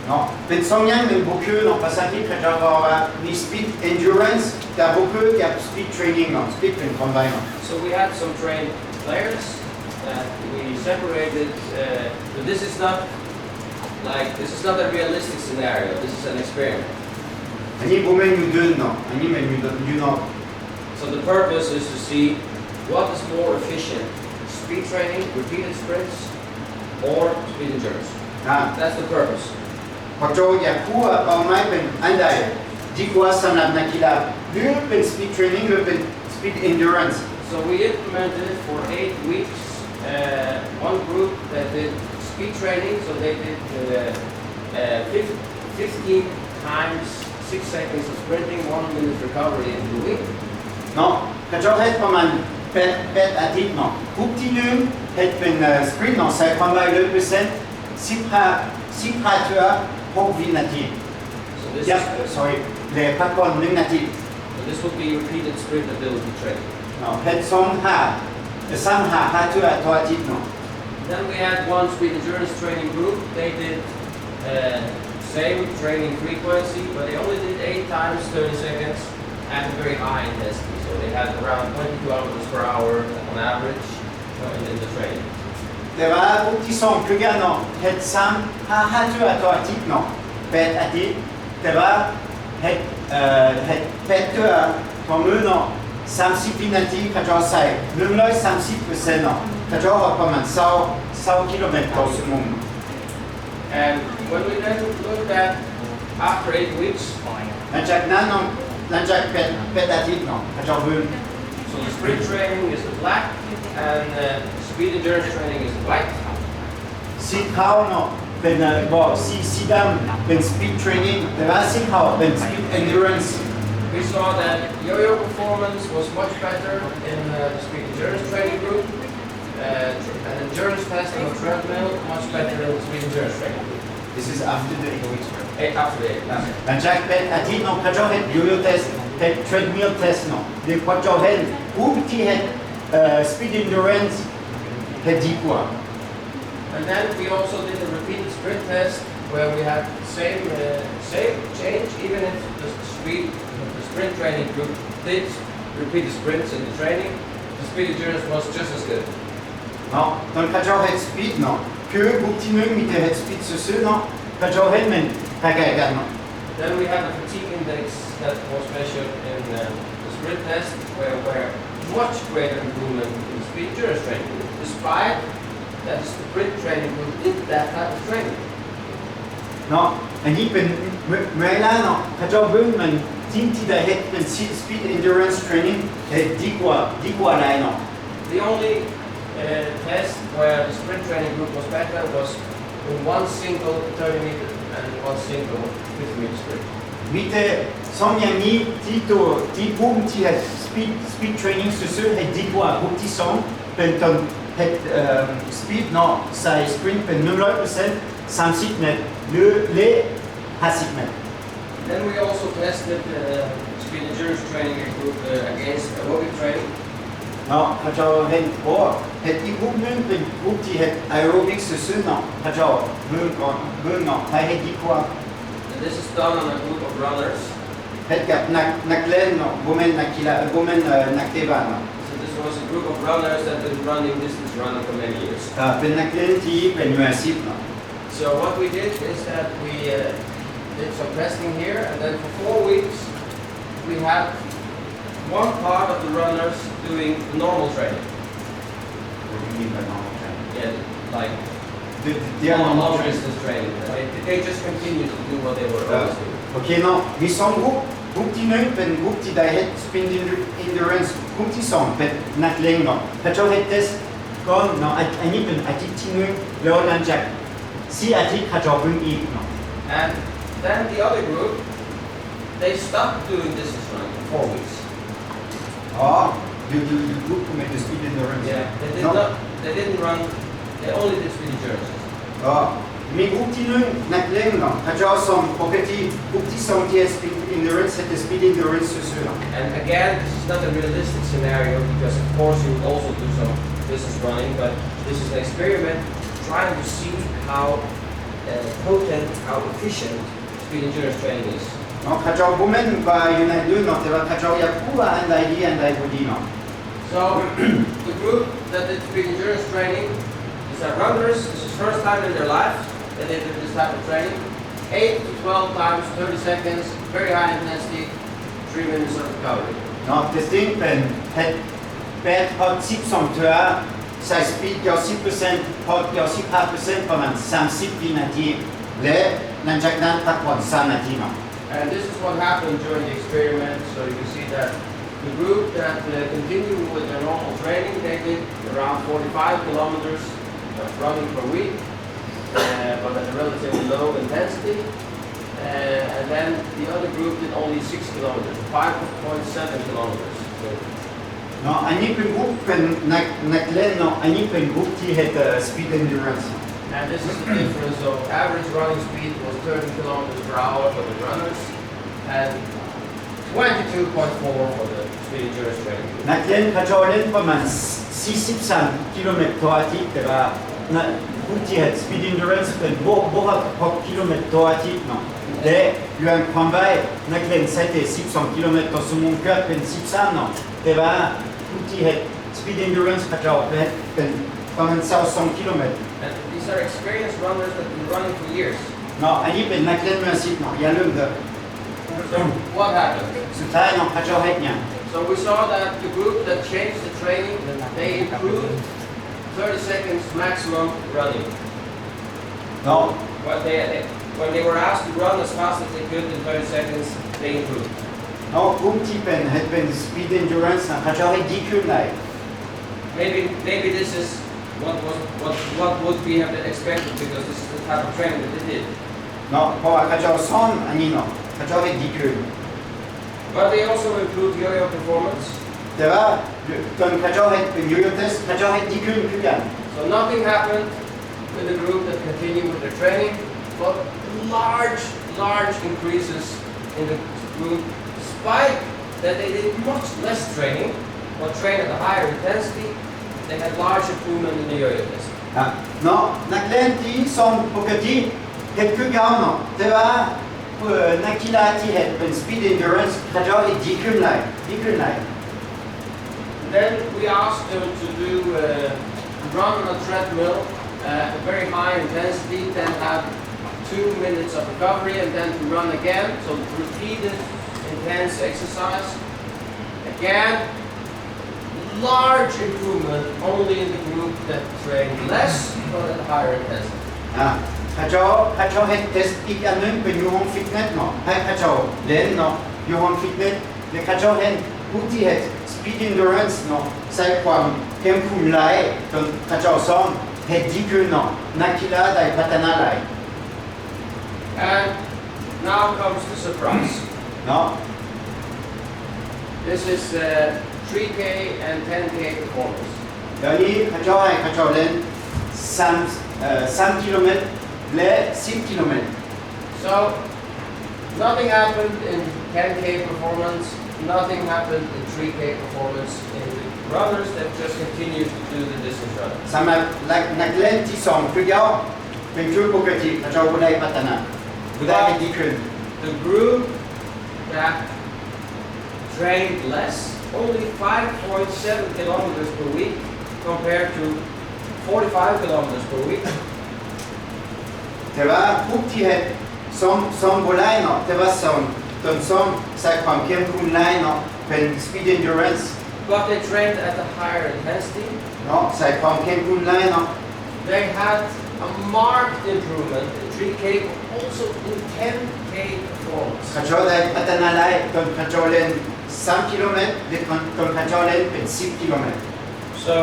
เนาะเป็น2อย่างหนึ่งบุกคือเนาะภาษาอังกฤษเขาจะบอกว่ามี speed endurance แต่บุกคือกับ speed training เนาะ speed เป็น combine เนาะ So we had some trained players that we separated. But this is not a realistic scenario. This is an experiment. อันนี้บ่แม่นอยู่เดินเนาะอันนี้แม่นอยู่เนาะ So the purpose is to see what is more efficient: speed training, repeated sprints, or speed endurance. อ่า That's the purpose. พอโจอยากรู้ว่าเป้าหมายเป็นอันใดดีกว่าสำหรับนักกีฬาหรือเป็น speed training หรือเป็น speed endurance So we implemented it for 8 weeks. One group that did speed training, so they did 15 times 6 seconds of sprinting, 1 minute recovery in the week. เนาะเขาจะเฮ็ดประมาณ8อาทิตย์เนาะกลุ่มที่1เฮ็ดเป็น sprint เนาะใส่ความไว 15เทื่อ6 วินาที So this, sorry เลยพักก่อน1 นาที so this would be repeated sprint ability training. เนาะเฮ็ด5เทื่อต่ออาทิตย์เนาะ Then we had one speed endurance training group. They did same training frequency, but they only did 8 times 30 seconds at a very high intensity. So they had around 20 kilometers per hour on average in the training. แต่ว่ากลุ่มที่2คือกันเนาะเฮ็ด5เทื่อต่ออาทิตย์เนาะ8อาทิตย์แต่ว่าเฮ็ด8เทื่อต่อมื้อเนาะ30 วินาทีเขาจะใส่130%เนาะเขาจะออกประมาณ20 กิโลเมตรต่อชั่วโมง And when we then looked at after 8 weeks, หลังจากนั้นเนาะหลังจาก8อาทิตย์เนาะเขาจะเบิ่ง so the sprint training is the black and speed endurance training is the white. สีขาวเนาะเป็นบอกสีดำเป็น speed training แต่ว่าสีขาวเป็น speed endurance We saw that yo-yo performance was much better in the speed endurance training group, an endurance test on a treadmill much better than the speed endurance training group. This is after the 8 weeks After the 8 weeks. หลังจาก8อาทิตย์เนาะเขาจะเฮ็ด yo-yo test เฮ็ด treadmill test เนาะเดี๋ยวเขาจะเฮ็ดผู้ที่เฮ็ดspeed endurance เฮ็ดดีกว่า And then we also did a repeated sprint test where we had same change, even if the sprint training group did repeat the sprints in the training, the speed endurance was just as good. เนาะตอนเขาจะเฮ็ด speed เนาะคือผู้ที่1มีแต่เฮ็ด speed ซื่อๆเนาะเขาจะเฮ็ดมันคล้ายๆกันเนาะ Then we had the fatigue index that was measured in the sprint test where much greater improvement in speed endurance training, despite that the sprint training group did that type of training. เนาะอันนี้เป็นเวลาเนาะเขาจะเบิ่งมันทีมที่ได้เฮ็ดเป็น speed endurance training เฮ็ดดีกว่าหลายเนาะ The only test where the sprint training group was better was in one single 30 meter and one single 50 meter sprint. มีแต่2อย่างนี้ที่ผู้ที่เฮ็ด speed training ซื่อๆเฮ็ดดีกว่าผู้ที่2เป็นตอนเฮ็ดspeed เนาะใส่ sprint เป็น 100% 30 เมตรหรือ50 เมตร Then we also tested speed endurance training group against aerobic training. เนาะเขาจะเฮ็ดอีกกลุ่มหนึงเป็นกลุ่มที่เฮ็ด aerobic ซื่อๆเนาะเขาจะเบิ่งเนาะใครเฮ็ดดีกว่า And this is done on a group of runners. เ เฮ็ดกับนักเล่นเนาะบ่แม่นนักกีฬาบ่แม่นนักเตะบอลเนาะ So this was a group of runners that have been running distance running for many years. เป็นนักเล่นที่เป็นมืออาชีพเนาะ So what we did is that we did some testing here, and then for 4 weeks we had one part of the runners doing normal training. What do you mean by normal training? Yeah, like They are normal long training. distance training. They just continued to do what they were always doing. โอเคเนาะมี2กลุ่มที่1เป็นกลุ่มที่ได้เฮ็ด sprint endurance กลุ่มที่2เป็นนักเล่นเนาะพระเจ้าเฮ็ดเทสก่อนเนาะอันนี้เป็นอาทิตย์ที่1แล้วหลังจาก4อาทิตย์พระเจ้าเพิ่งอีกเนาะ And then the other group, they stopped doing distance running for 4 weeks. อ๋อดูกลุ่มที่เป็น speed endurance Yeah, they didn't run. They only did speed endurance. อ๋อมีกลุ่มที่1นักเล่นเนาะพระเจ้าส่งปกติกลุ่มที่2ที่ speed endurance c'est speed enduranceซื่อๆเนาะ And again, this is not a realistic scenario because of course you would also do some distance running, but this is an experiment trying to see how potent, how efficient speed endurance training is. เนาะพระเจ้าบ่แม่นว่าอยู่ในดูเนาะแต่ว่าพระเจ้าอยากรู้ว่าอันใดดีอันใดบ่ดีเนาะ So the group that did speed endurance training is our runners. This is first time in their life that they did this type of training. 8 to 12 times, 30 seconds, very high intensity, 3 minutes of recovery. เนาะ testing เป็นเฮ็ด8พอ12เทื่อใช้ speed 90%พอ95%ประมาณ30วินาทีและหลังจากนั้นพักผ่อน3นาทีเนาะ And this is what happened during the experiment. So you can see that the group that continued with their normal training, they did around 45 kilometers of running per week, but at a relatively low intensity. And then the other group did only 6 kilometers, 5.7 kilometers. So, เนาะอันนี้เป็นกลุ่มเป็นนักเล่นเนาะอันนี้เป็นกลุ่มที่เฮ็ดspeed endurance and this is the difference. So average running speed was 30 kilometers per hour for the runners, and 22.4 for the speed endurance training. นักเล่นเขาจะเล่นประมาณ43กิโลเมตรต่ออาทิตย์แต่ว่านะผู้ที่เฮ็ด speed endurance เป็นบวก6กิโลเมตรต่ออาทิตย์เนาะและเรื่องความไวนักเล่นใช้แต่12กิโลเมตรต่อชั่วโมงเกิดเป็น13เนาะแต่ว่าผู้ที่เฮ็ด speed endurance เขาจะเป็นประมาณ22กิโลเมตร And these are experienced runners that have been running for years. เนาะอันนี้เป็นนักเล่นมืออาชีพเนาะอย่าลืมเด้อ So what happened? สุดท้ายเนาะเขาจะเฮ็ดหยัง So we saw that the group that changed the training, they improved 30 seconds maximum running. เนาะ When they were asked to run as fast as they could in 30 seconds, they improved. เนาะกลุ่มที่เป็นเฮ็ดเป็น speed endurance นะเขาจะเฮ็ดดีขึ้นได้ Maybe this is what would we have expected because this is the type of training that they did. เนาะเพราะว่าเขาจะสอนอันนี้เนาะเขาจะเฮ็ดดีขึ้น But they also improved yo-yo performance. แต่ว่าตอนเขาจะเฮ็ดเป็น yo-yo test เขาจะเฮ็ดดีขึ้นคือกัน So nothing happened with the group that continued with their training, but large increases in the group, despite that they did much less training, but trained at a higher intensity. They had large improvement in the yo-yo test. เนาะนักเล่นที่สอนปกติเฮ็ดคือเก่าเนาะแต่ว่านักกีฬาที่เฮ็ดเป็น speed endurance เขาจะเฮ็ดดีขึ้นได้ดีขึ้นได้ Then we asked them to do run on a treadmill at a very high intensity, then have 2 minutes of recovery, and then to run again. So repeated intense exercise. Again, large improvement only in the group that trained less but at a higher intensity. เขาจะเฮ็ด test อีกอันนึงเป็นอยู่ห้องฟิตเนสเนาะให้เขาจะเล่นเนาะอยู่ห้องฟิตเนสและเขาจะเห็นผู้ที่เฮ็ด speed endurance เนาะใช้ความเข้มข้นหลายจนเขาจะสอนเฮ็ดดีขึ้นเนาะนักกีฬาได้พัฒนาหลาย And now comes the surprise. เนาะ This is 3K and 10K performance. เดี๋ยวนี้เขาจะให้เขาจะเล่น3กิโลเมตรและ10กิโลเมตร So nothing happened in 10K performance, nothing happened in 3K performance in the runners that just continued to do the distance running. สำหรับนักเล่นที่2คือเก่าเป็นคือปกติเขาจะบ่ได้พัฒนาบ่ได้ให้ดีขึ้น The group that trained less, only 5.7 kilometers per week compared to 45 kilometers per week. แต่ว่าพวกที่เฮ็ดซ้อมบ่หลายเนาะแต่ว่าซ้อมใส่ความเข้มข้นหลายเนาะเป็น speed endurance But they trained at a higher intensity. เนาะใส่ความเข้มข้นหลายเนาะ They had a marked improvement in 3K, but also in 10K performance. เขาเจ้าได้พัฒนาหลายตอนเขาเจ้าเล่น3 กิโลเมตรหรือตอนเขาเจ้าเล่นเป็น10 กิโลเมตร So,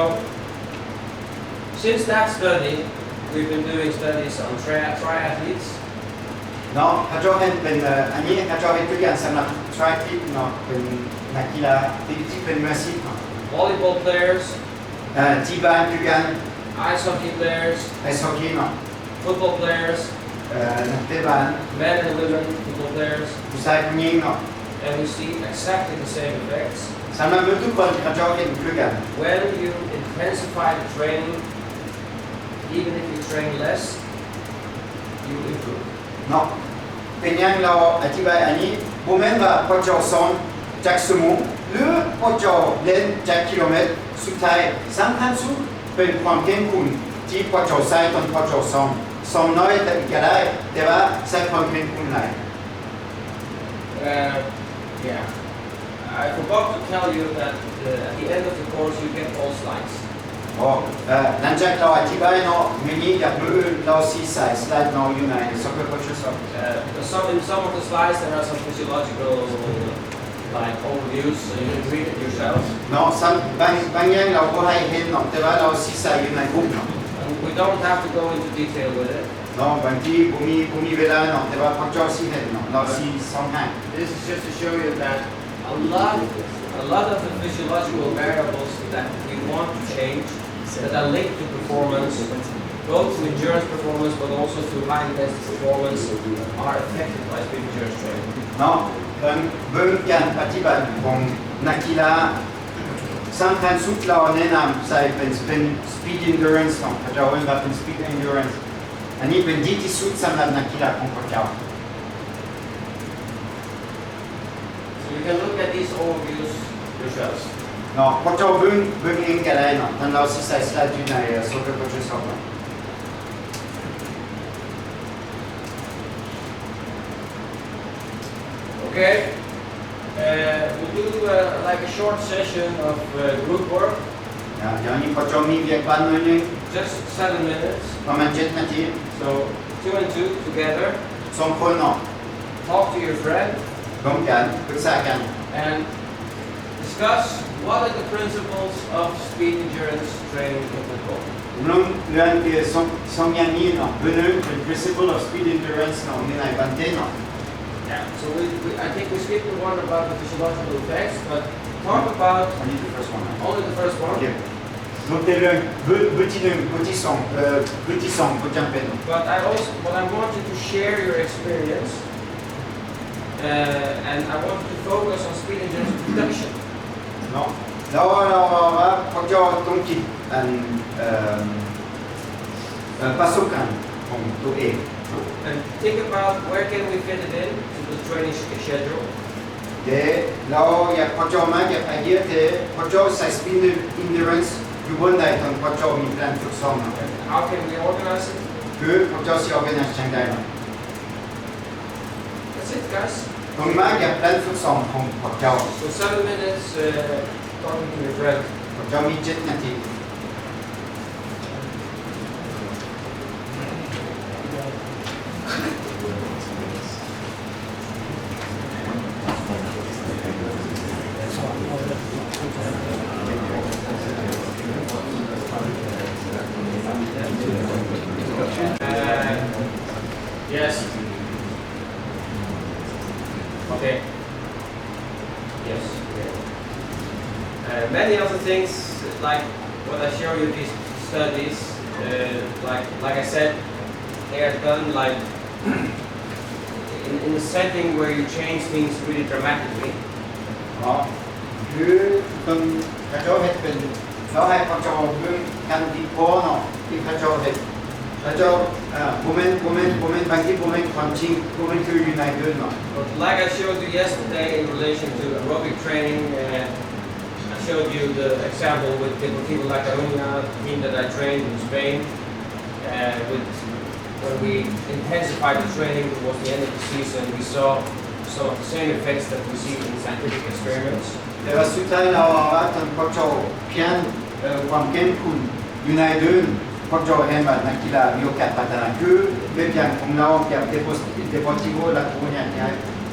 since that study, we've been doing studies on triathletes. เนาะเขาเจ้าเห็นเป็นอันนี้เขาเจ้าเห็นตัวอย่างสำหรับ triathlete เนาะเป็นนักกีฬาที่เป็นมืออาชีพเนาะ Volleyball players, ที่บ้านตัวอย่าง ice hockey players, ไอซ์ฮอกกี้เนาะ football players, นักเตะบอล men and women football players, ผู้ชายผู้หญิงเนาะ and we see exactly the same effects. สำหรับทุกคนเขาเจ้าเห็นตัวอย่าง When you intensify the training, even if you train less, you improve. เนาะเป็นอย่างเราอธิบายอันนี้บ่แม่นว่าพอเจ้าซ้อมจากชั่วโมงหรือพอเจ้าเล่นจากกิโลเมตรสุดท้ายสำคัญสุดเป็นความเข้มข้นที่พอเจ้าใส่ตอนพอเจ้าซ้อมน้อยแต่ก็ได้แต่ว่าใส่ความเข้มข้นหลาย Yeah. I forgot to tell you that at the end of the course you get all slides. หลังจากเราอธิบายเนาะมื้อนี้กับมื้ออื่นเราสิใส่สไลด์เนาะอยู่ใน Soccer Coaches Hub In some of the slides there are some physiological like overviews, so you can read it yourself. เนาะบางอย่างเราบ่ให้เห็นเนาะแต่ว่าเราสิใส่อยู่ในบุ๊กเนาะ And we don't have to go into detail with it. เนาะบางทีบ่มีเวลาเนาะแต่ว่าพอเจ้าสิเห็นเนาะเราสิส่งให้ This is just to show you that a lot of the physiological variables that we want to change that are linked to performance, both to endurance performance but also to high intensity performance, are affected by speed endurance training. เนาะเบิ่งการปฏิบัติของนักกีฬาสำคัญสุดเราแนะนำใส่เป็น speed endurance เนาะเขาจะเรียกว่าเป็น speed endurance อันนี้เป็นดีที่สุดสำหรับนักกีฬาของพวกเจ้า So you can look at these overviews yourselves. เนาะพวกเจ้าเบิ่งเองก็ได้เนาะท่านเราสิใส่สไลด์อยู่ใน Soccer Coaches Hub เนาะ Okay, we'll do like a short session of group work, เดี๋ยวนี้พวกเจ้ามีเวียกบ้านหน่อยนึง just 7 minutes. ประมาณ7 นาที So 2 and 2 together, 2 คนเนาะ talk to your friend ร่วมกันปรึกษากัน and discuss what are the principles of speed endurance training in football. เรื่องที่สองอย่างนี้เนาะเป็นprinciple of speed endurance เนาะในบันเทเนาะ Yeah. So I think we skipped the one about the physiological effects, but talk about only the first one only the first one. โอเคเรื่องบทที่1บทที่2ก็จำเป็น But I want you to share your experience, and I want you to focus on speed endurance reduction. เนาะแล้วว่าพวกเจ้าต้องคิดประสบการณ์ของตัวเอง And think about where can we fit it in to the training schedule. เดี๋ยวเราอยากพวกเจ้ามาอยากไอเดียแต่พวกเจ้าใส่ speed endurance อยู่บนใดตอนพวกเจ้ามีแผนฝึกซ้อมเนาะ And how can we organize it? คือพวกเจ้าสิ organize จังไดเนาะ That's it, guys. ตรงมาอยากแผนฝึกซ้อมของพวกเจ้า So 7 minutes talking to your friend. พวกเจ้ามี7 นาที Yes. Okay. Yes. Many other things, like what I show you these studies, like I said, they are done like in a setting where you change things really dramatically. เนาะคือตรงกระเจ้าเห็ดเป็นเขาให้พระเจ้าเบิ่งกันดีพอเนาะที่พระเจ้าเห็ด พระเจ้าผมเป็นบางทีผมเป็นความจริงผมเป็นคืออยู่ในเดือนเนาะ But like I showed you yesterday in relation to aerobic training, I showed you the example with Deportivo La Coruña, the team that I trained in Spain. When we intensified the training towards the end of the season, we saw some of the same effects that we see in scientific experiments. แต่ว่าสุดท้ายเราว่าตอนพระเจ้าเพียงความเข้มข้นอยู่ในเดือนพระเจ้าเห็นว่านักกีฬามีโอกาสพัฒนาคือเรื่องอย่างของเราแบบเดปอร์ติโวลาโครูญาเนี่ย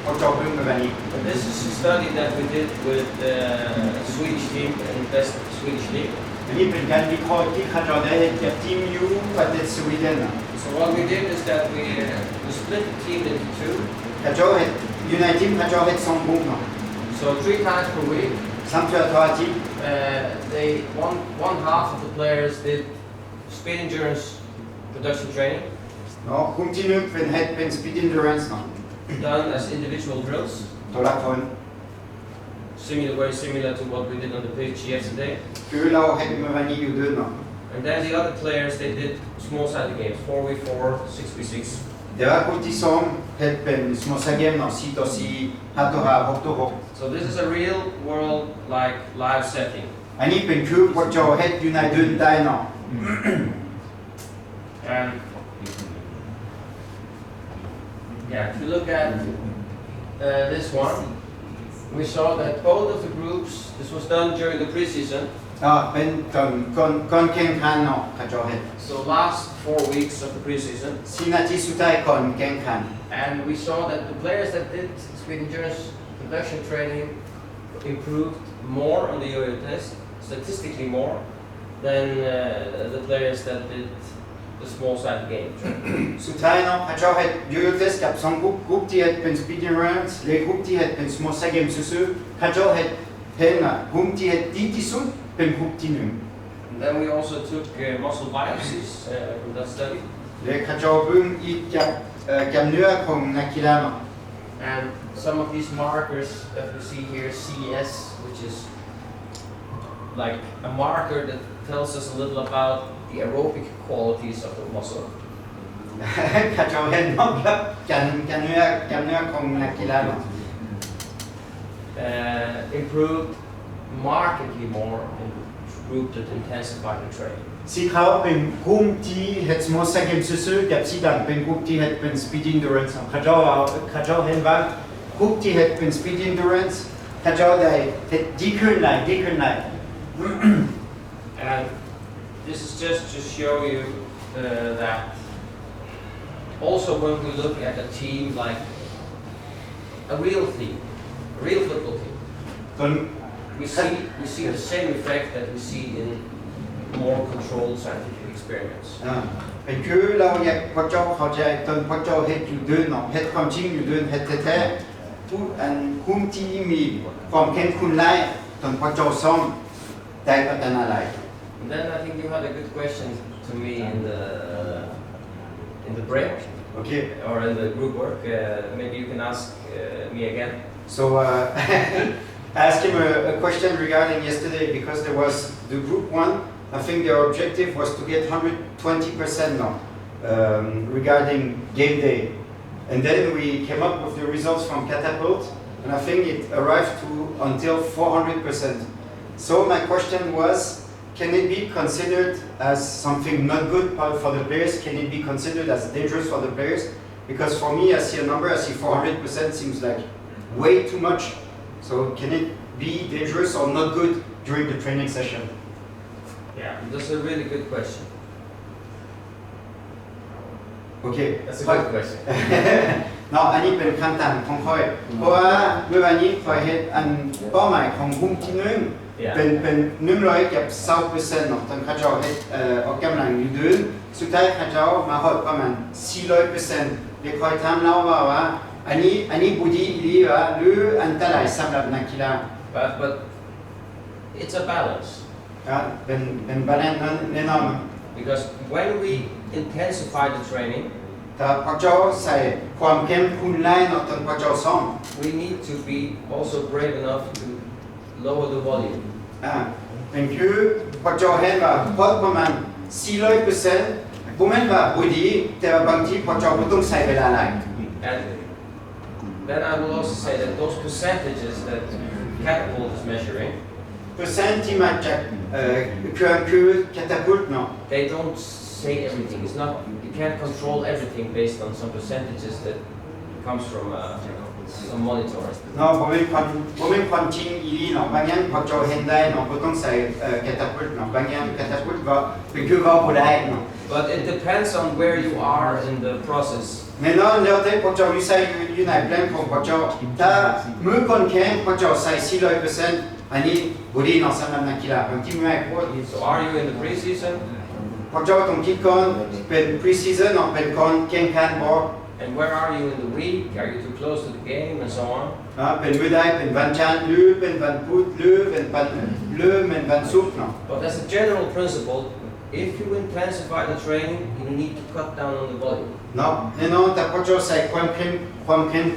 พระเจ้าเพิ่งมาแบบนี้ But this is a study that we did with the Swedish team and best Swedish league. อันนี้เป็นการวิเคราะห์ที่เขาจะได้เห็นกับทีมอยู่ประเทศสวีเดน So what we did is that we split the team into two. เขาจะเห็นอยู่ในทีมเขาจะเห็นสองกลุ่มเนาะ So 3 times per week. สามเทื่อต่ออาทิตย์ One half of the players did speed endurance production training, เนาะกลุ่มที่หนึ่งเป็นเฮ็ดเป็น speed endurance เนาะ done as individual drills, ตัวละคน very similar to what we did on the pitch yesterday. คือเราเห็นมาวันนี้อยู่เดือนเนาะ And then the other players, they did small-sided games, 4v4, 6v6. แต่ว่ากลุ่มที่สองเฮ็ดเป็น small size game เนาะ4ต่อ4 5ต่อ5 6ต่อ6 So this is a real world like live setting. อันนี้เป็นคือพระเจ้าเฮ็ดอยู่ในเดือนได้เนาะ And yeah, if you look at this one, we saw that both of the groups, this was done during the preseason. เป็นก่อนแข่งขันเนาะพระเจ้าเฮ็ด So last 4 weeks of the preseason. 4 นาทีสุดท้ายก่อนแข่งขัน And we saw that the players that did speed endurance production training improved more on the yo-yo test, statistically more, than the players that did the small-sided game training. สุดท้ายเนาะพระเจ้าเฮ็ดยูโรเทสกับ2กลุ่มที่เฮ็ดเป็น speed endurance และกลุ่มที่เฮ็ดเป็น small size game ซื่อๆพระเจ้าเฮ็ดเห็นว่ากลุ่มที่เฮ็ดดีที่สุดเป็นกลุ่มที่1 And then we also took muscle biopsies from that study. และพระเจ้าเบิ่งอีกกับเนื้อของนักกีฬาเนาะ And some of these markers that we see here, CS, which is like a marker that tells us a little about the aerobic qualities of the muscle. พระเจ้าเห็นเนาะครับกับเนื้อของนักกีฬาเนาะ Improved markedly more in group that intensified the training. สีขาวเป็นกลุ่มที่เฮ็ด small size game ซื่อๆกับสีดำเป็นกลุ่มที่เฮ็ดเป็น speed endurance เนาะพระเจ้าเห็นว่ากลุ่มที่เฮ็ดเป็น speed endurance พระเจ้าได้เฮ็ดดีขึ้นหลาย And this is just to show you that also when we look at a team like a real team, a real football team, ตอน we see the same effect that we see in more controlled scientific experiments. เป็นคือเราอยากพระเจ้าเข้าใจตอนพระเจ้าเฮ็ดอยู่เดินเนาะเฮ็ดความจริงอยู่เดินเฮ็ดแท้ๆผู้อันกลุ่มที่มีความเข้มข้นหลายตอนพระเจ้าซ่อมได้พัฒนาหลาย And then I think you had a good question to me in the break โอเค or in the group work. Maybe you can ask me again. So I asked him a question regarding yesterday because there was the group one. I think their objective was to get 120% now regarding game day. And then we came up with the results from Catapult, and I think it arrived to until 400%. So my question was, can it be considered as something not good for the players? Can it be considered as dangerous for the players? Because for me, I see a number, I see 400% seems like way too much. So can it be dangerous or not good during the training session? Yeah, that's a really good question. Okay. That's a good question. เนาะอันนี้เป็นคำถามของค่อยเพราะว่าเมื่อวานนี้ค่อยเฮ็ดอันเป้าหมายของกลุ่มที่1เป็น100กับ20%เนาะตอนเขาเจ้าเฮ็ดออกกำลังอยู่เดือนสุดท้ายเขาเจ้ามาฮอดประมาณ 400% เลยค่อยถามเราว่าอันนี้บ่ดีอีหลีว่าหรืออันตรายสำหรับนักกีฬา But it's a balance. เป็นบาลานซ์นั้นแน่นอน Because when we intensify the training, ถ้าพระเจ้าใส่ความเข้มข้นหลายเนาะตอนพระเจ้าซ้อม we need to be also brave enough to lower the volume. เป็นคือพระเจ้าเห็นว่าพอประมาณ 400% บุแม่นว่าบุดีแต่ว่าบางทีพอเจ้าบ่ต้องใช้เวลาหลาย And then I will also say that those percentages that Catapult is measuring, เปอร์เซ็นต์ที่มาจากเครื่องคือแคตาพุลต์เนาะ they don't say everything. It's not, you can't control everything based on some percentages that comes from some monitor. เนาะบ่มีความจริงอีหลีเนาะบางอย่างพอเจ้าเห็นได้เนาะบ่ต้องใส่แคตาพุลต์เนาะบางอย่างแคตาพุลต์ก็เป็นคือว่าบ่ได้เนาะ But it depends on where you are in the process. แน่นอนแล้วแต่พอเจ้าอยู่ใส่อยู่ในแปลนของพอเจ้าถ้ามือก่อนแข่งพอเจ้าใส่ 400% อันนี้บ่ดีเนาะสำหรับนักกีฬาบางทีไม่พอ So are you in the preseason? พอเจ้าต้องคิดก่อนเป็น pre-season เนาะเป็นก่อนแข่งขันบ่ And where are you in the week? Are you too close to the game and so on? เป็นมื้อใดเป็นวันจันทร์หรือเป็นวันพุธหรือเป็นวันเป็นวันศุกร์เนาะ But as a general principle, if you intensify the training, you need to cut down on the volume. เนาะแน่นอนแต่พอเจ้าใส่ความเข้ม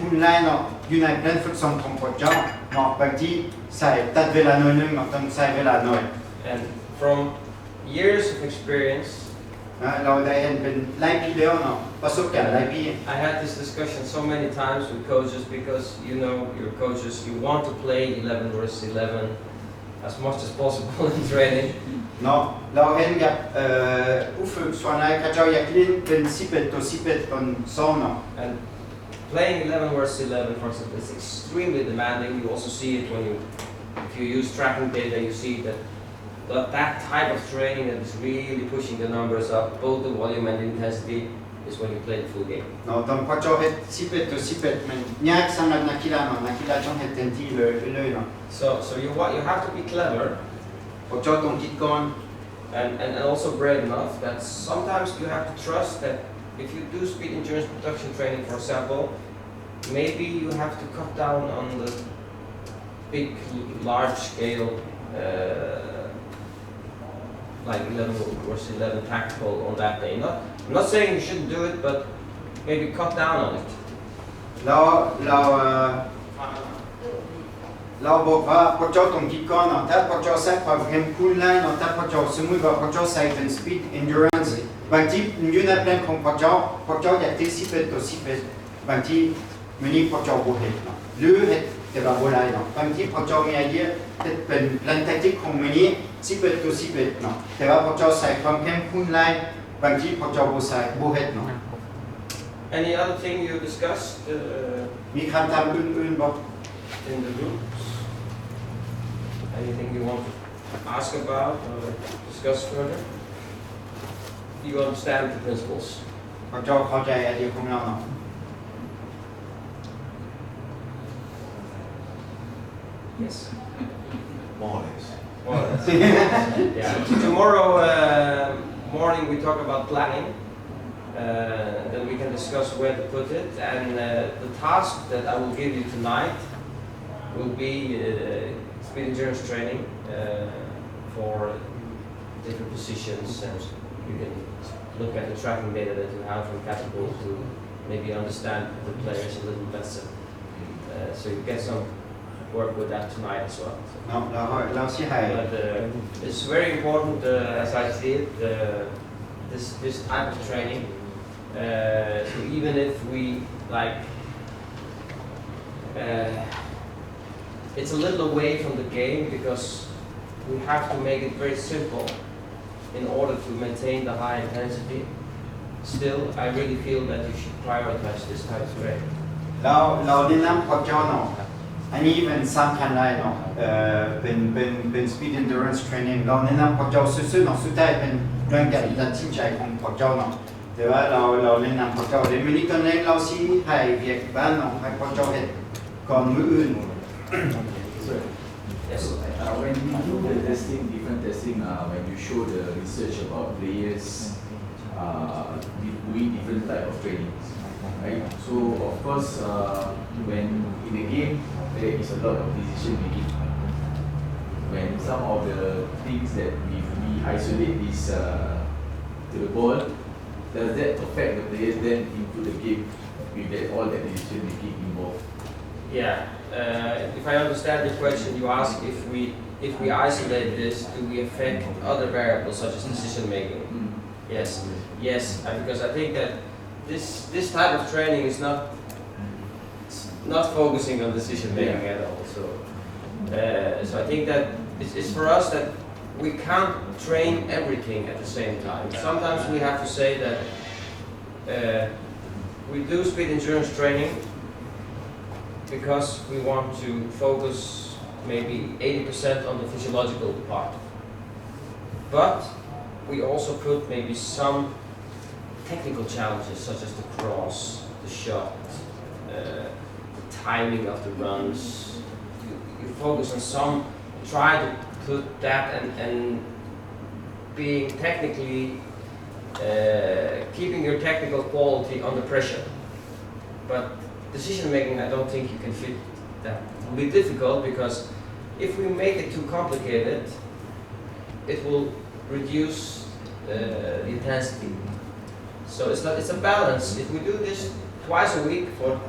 ข้นหลายเนาะอยู่ในแปลนฝึกซ้อมของพอเจ้าเนาะบางทีใส่ตัดเวลาหน่อยนึงเนาะต้องใส่เวลาหน่อย And from years of experience, เราได้เห็นเป็นหลายปีแล้วเนาะประสบการณ์หลายปี I had this discussion so many times with coaches because you know your coaches, you want to play 11 versus 11 as much as possible in training. เนาะเราเห็นกับผู้ฝึกส่วนใหญ่เขาเจ้าอยากเล่นเป็น11ต่อ11ตอนซ้อมเนาะ And playing 11 versus 11, for example, is extremely demanding. You also see it when if you use tracking data, you see that type of training that is really pushing the numbers up, both the volume and the intensity, is when you play the full game. เนาะตอนพอเจ้าเฮ็ด11ต่อ11มันยากสำหรับนักกีฬาเนาะนักกีฬาต้องเฮ็ดเต็มที่เลยเนาะ So you have to be clever พอเจ้าต้องคิดก่อน and also brave enough that sometimes you have to trust that if you do speed endurance production training, for example, maybe you have to cut down on the big, large scale, like 11 versus 11 tactical on that day. I'm not saying you shouldn't do it, but maybe cut down on it. เราบอกว่าพอเจ้าต้องคิดก่อนเนาะถ้าพอเจ้าใส่ความเข้มข้นหลายเนาะถ้าพอเจ้าสมมุติว่าพอเจ้าใส่เป็น speed endurance บางทีอยู่ในแปลนของพอเจ้าอยากที่11ต่อ11บางทีมื้อนี้พอเจ้าบ่เฮ็ดเนาะหรือเฮ็ดแต่ว่าบ่ได้เนาะบางทีพอเจ้ามีไอเดียเฮ็ดเป็นแปลนแทคติกของมื้อนี้11ต่อ11เนาะแต่ว่าพอเจ้าใส่ความเข้มข้นหลายบางทีพอเจ้าบ่เฮ็ดเนาะ Any other thing you discussed มีคำถามอื่นๆบ่ in the groups? Anything you want to ask about or discuss further? You understand the principles? พอเจ้าเข้าใจไอเดียของเราเนาะ Yes. More or less. Well, yeah. Tomorrow morning we talk about planning. Then we can discuss where to put it. And the task that I will give you tonight will be speed endurance training for different positions, and you can look at the tracking data that you have from Catapult to maybe understand the players a little better. So you get some work with that tonight as well. เนาะเราสิให้ But it's very important, as I see it, this type of training. So even if we like, it's a little away from the game because we have to make it very simple in order to maintain the high intensity. Still, I really feel that you should prioritize this type of training. เราแนะนำพอเจ้าเนาะอันนี้เป็นสำคัญเลยเนาะเป็น speed endurance training เราแนะนำพอเจ้าซื่อๆเนาะสุดท้ายเป็นเรื่องการตัดสินใจของพอเจ้าเนาะแต่ว่าเราแนะนำพอเจ้าเดี๋ยวมื้อนี้ตอนแรกเราสิให้เวียกบ้านเนาะให้พอเจ้าเฮ็ดก่อนมื้ออื่น Yes. When you do the testing, different testing, when you show the research about players doing different type of trainings, right? So of course, when in the game there is a lot of decision making. When some of the things that we isolate this to the ball, does that affect the players then into the game with all that decision making involved? Yeah. If I understand the question, you ask if we isolate this, do we affect other variables such as decision making? Yes, yes, because I think that this type of training is not focusing on decision making at all. So I think that it's for us that we can't train everything at the same time. Sometimes we have to say that we do speed endurance training because we want to focus maybe 80% on the physiological part. But we also put maybe some technical challenges such as the cross, the shot, the timing of the runs. You focus on some, try to put that and being technically, keeping your technical quality under pressure. But decision making, I don't think you can fit that. It will be difficult because if we make it too complicated, it will reduce the intensity. So it's a balance. If we do this twice a week for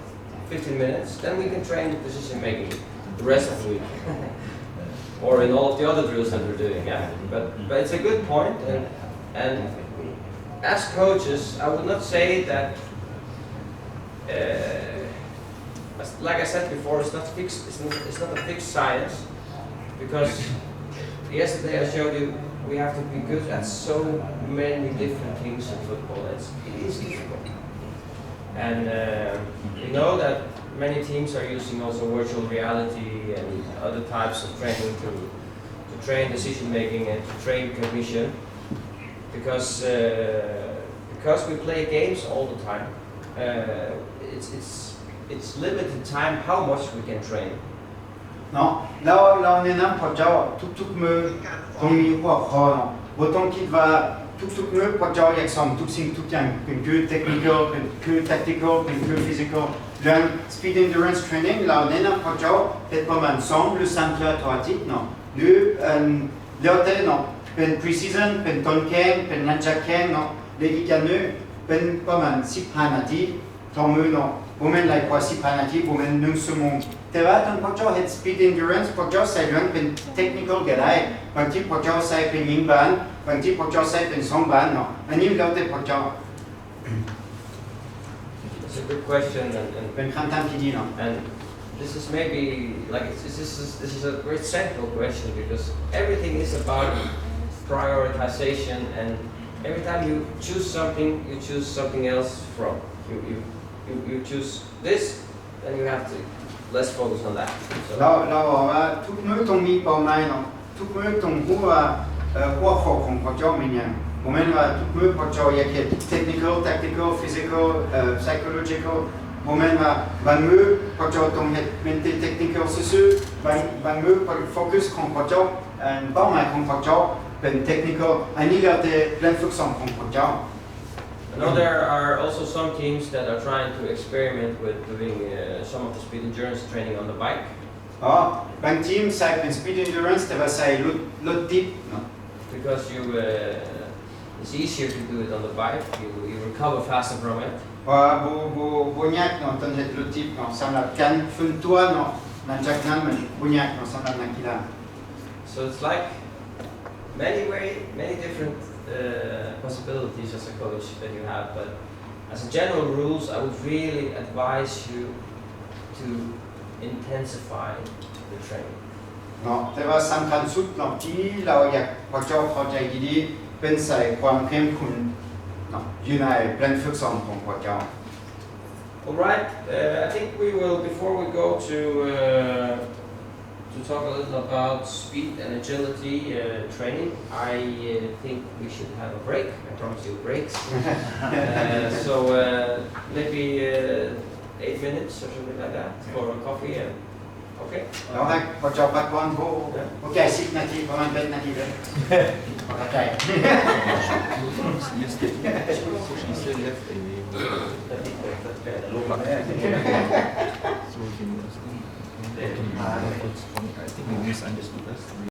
15 minutes, then we can train decision making the rest of the week. Or in all of the other drills that we're doing, yeah. But it's a good point, and as coaches, I would not say that, like I said before, it's not fixed. It's not a fixed science, because yesterday I showed you we have to be good at so many different things in football. It is difficult, and we know that many teams are using also virtual reality and other types of training to train decision making and to train cognition, because we play games all the time. It's limited time how much we can train. เนาะแล้วเราแนะนำพวกเจ้าทุกๆมื้อต้องมีหัวข้อเนาะบ่ต้องคิดว่าทุกๆมื้อพวกเจ้าอยากซ้อมทุกสิ่งทุกอย่างเป็นคือ technical เป็นคือ tactical เป็นคือ physical เรื่อง speed endurance training เราแนะนำพวกเจ้าเฮ็ดประมาณ2หรือ3เทื่อต่ออาทิตย์เนาะหรือแล้วแต่เนาะเป็น pre-season เป็นต้นแข่งเป็นหลังจากแข่งเนาะและอีกอย่างหนึงเป็นประมาณ15นาทีต่อมื้อเนาะบ่แม่นหลายกว่า15นาทีบ่แม่น1ชั่วโมงแต่ว่าตอนพวกเจ้าเฮ็ด speed endurance พวกเจ้าใส่เรื่องเป็น technical ก็ได้บางทีพวกเจ้าใส่เป็นยิงบาลบางทีพวกเจ้าใส่เป็น2บาลเนาะอันนี้แล้วแต่พวกเจ้า It's a good question, เป็นคำถามที่ดีเนาะ and this is maybe like this is a very central question, because everything is about prioritization, and every time you choose something, you choose something else from. You choose this, then you have to let's focus on that. เราบอกว่าทุกมื้อต้องมีเป้าหมายเนาะทุกมื้อต้องรู้ว่าหัวข้อของพวกเจ้าเป็นหยังบ่แม่นว่าทุกมื้อพวกเจ้าอยากเฮ็ด technical tactical physical psychological บ่แม่นว่าบางมื้อพวกเจ้าต้องเฮ็ดเป็น technical ซื่อๆบางมื้อโฟกัสของพวกเจ้าเป้าหมายของพวกเจ้าเป็น technical อันนี้แล้วแต่แผนฝึกซ้อมของพวกเจ้า I know there are also some teams that are trying to experiment with doing some of the speed endurance training on the bike. บางทีมใส่เป็น speed endurance แต่ว่าใส่รถดิบเนาะ Because it's easier to do it on the bike. You recover faster from it. เพราะว่าบ่ยากเนาะตอนเฮ็ดรถดิบเนาะสำหรับการฟื้นตัวเนาะหลังจากนั้นมันบ่ยากเนาะสำหรับนักกีฬา So it's like many different possibilities as a coach that you have, but as a general rules, I would really advise you to intensify the training. เนาะแต่ว่าสำคัญสุดเนาะที่เราอยากพวกเจ้าเข้าใจดีๆเป็นใส่ความเข้มข้นเนาะอยู่ในแผนฝึกซ้อมของพวกเจ้า All right, I think we will, before we go to talk a little about speed and agility training, I think we should have a break. I promise you breaks. So maybe 8 minutes or something like that for a coffee. And okay. เราให้พวกเจ้าพักก่อนโอเค10นาทีประมาณ8นาทีเลยเข้าใจ You still left a so he was I think he misunderstood us.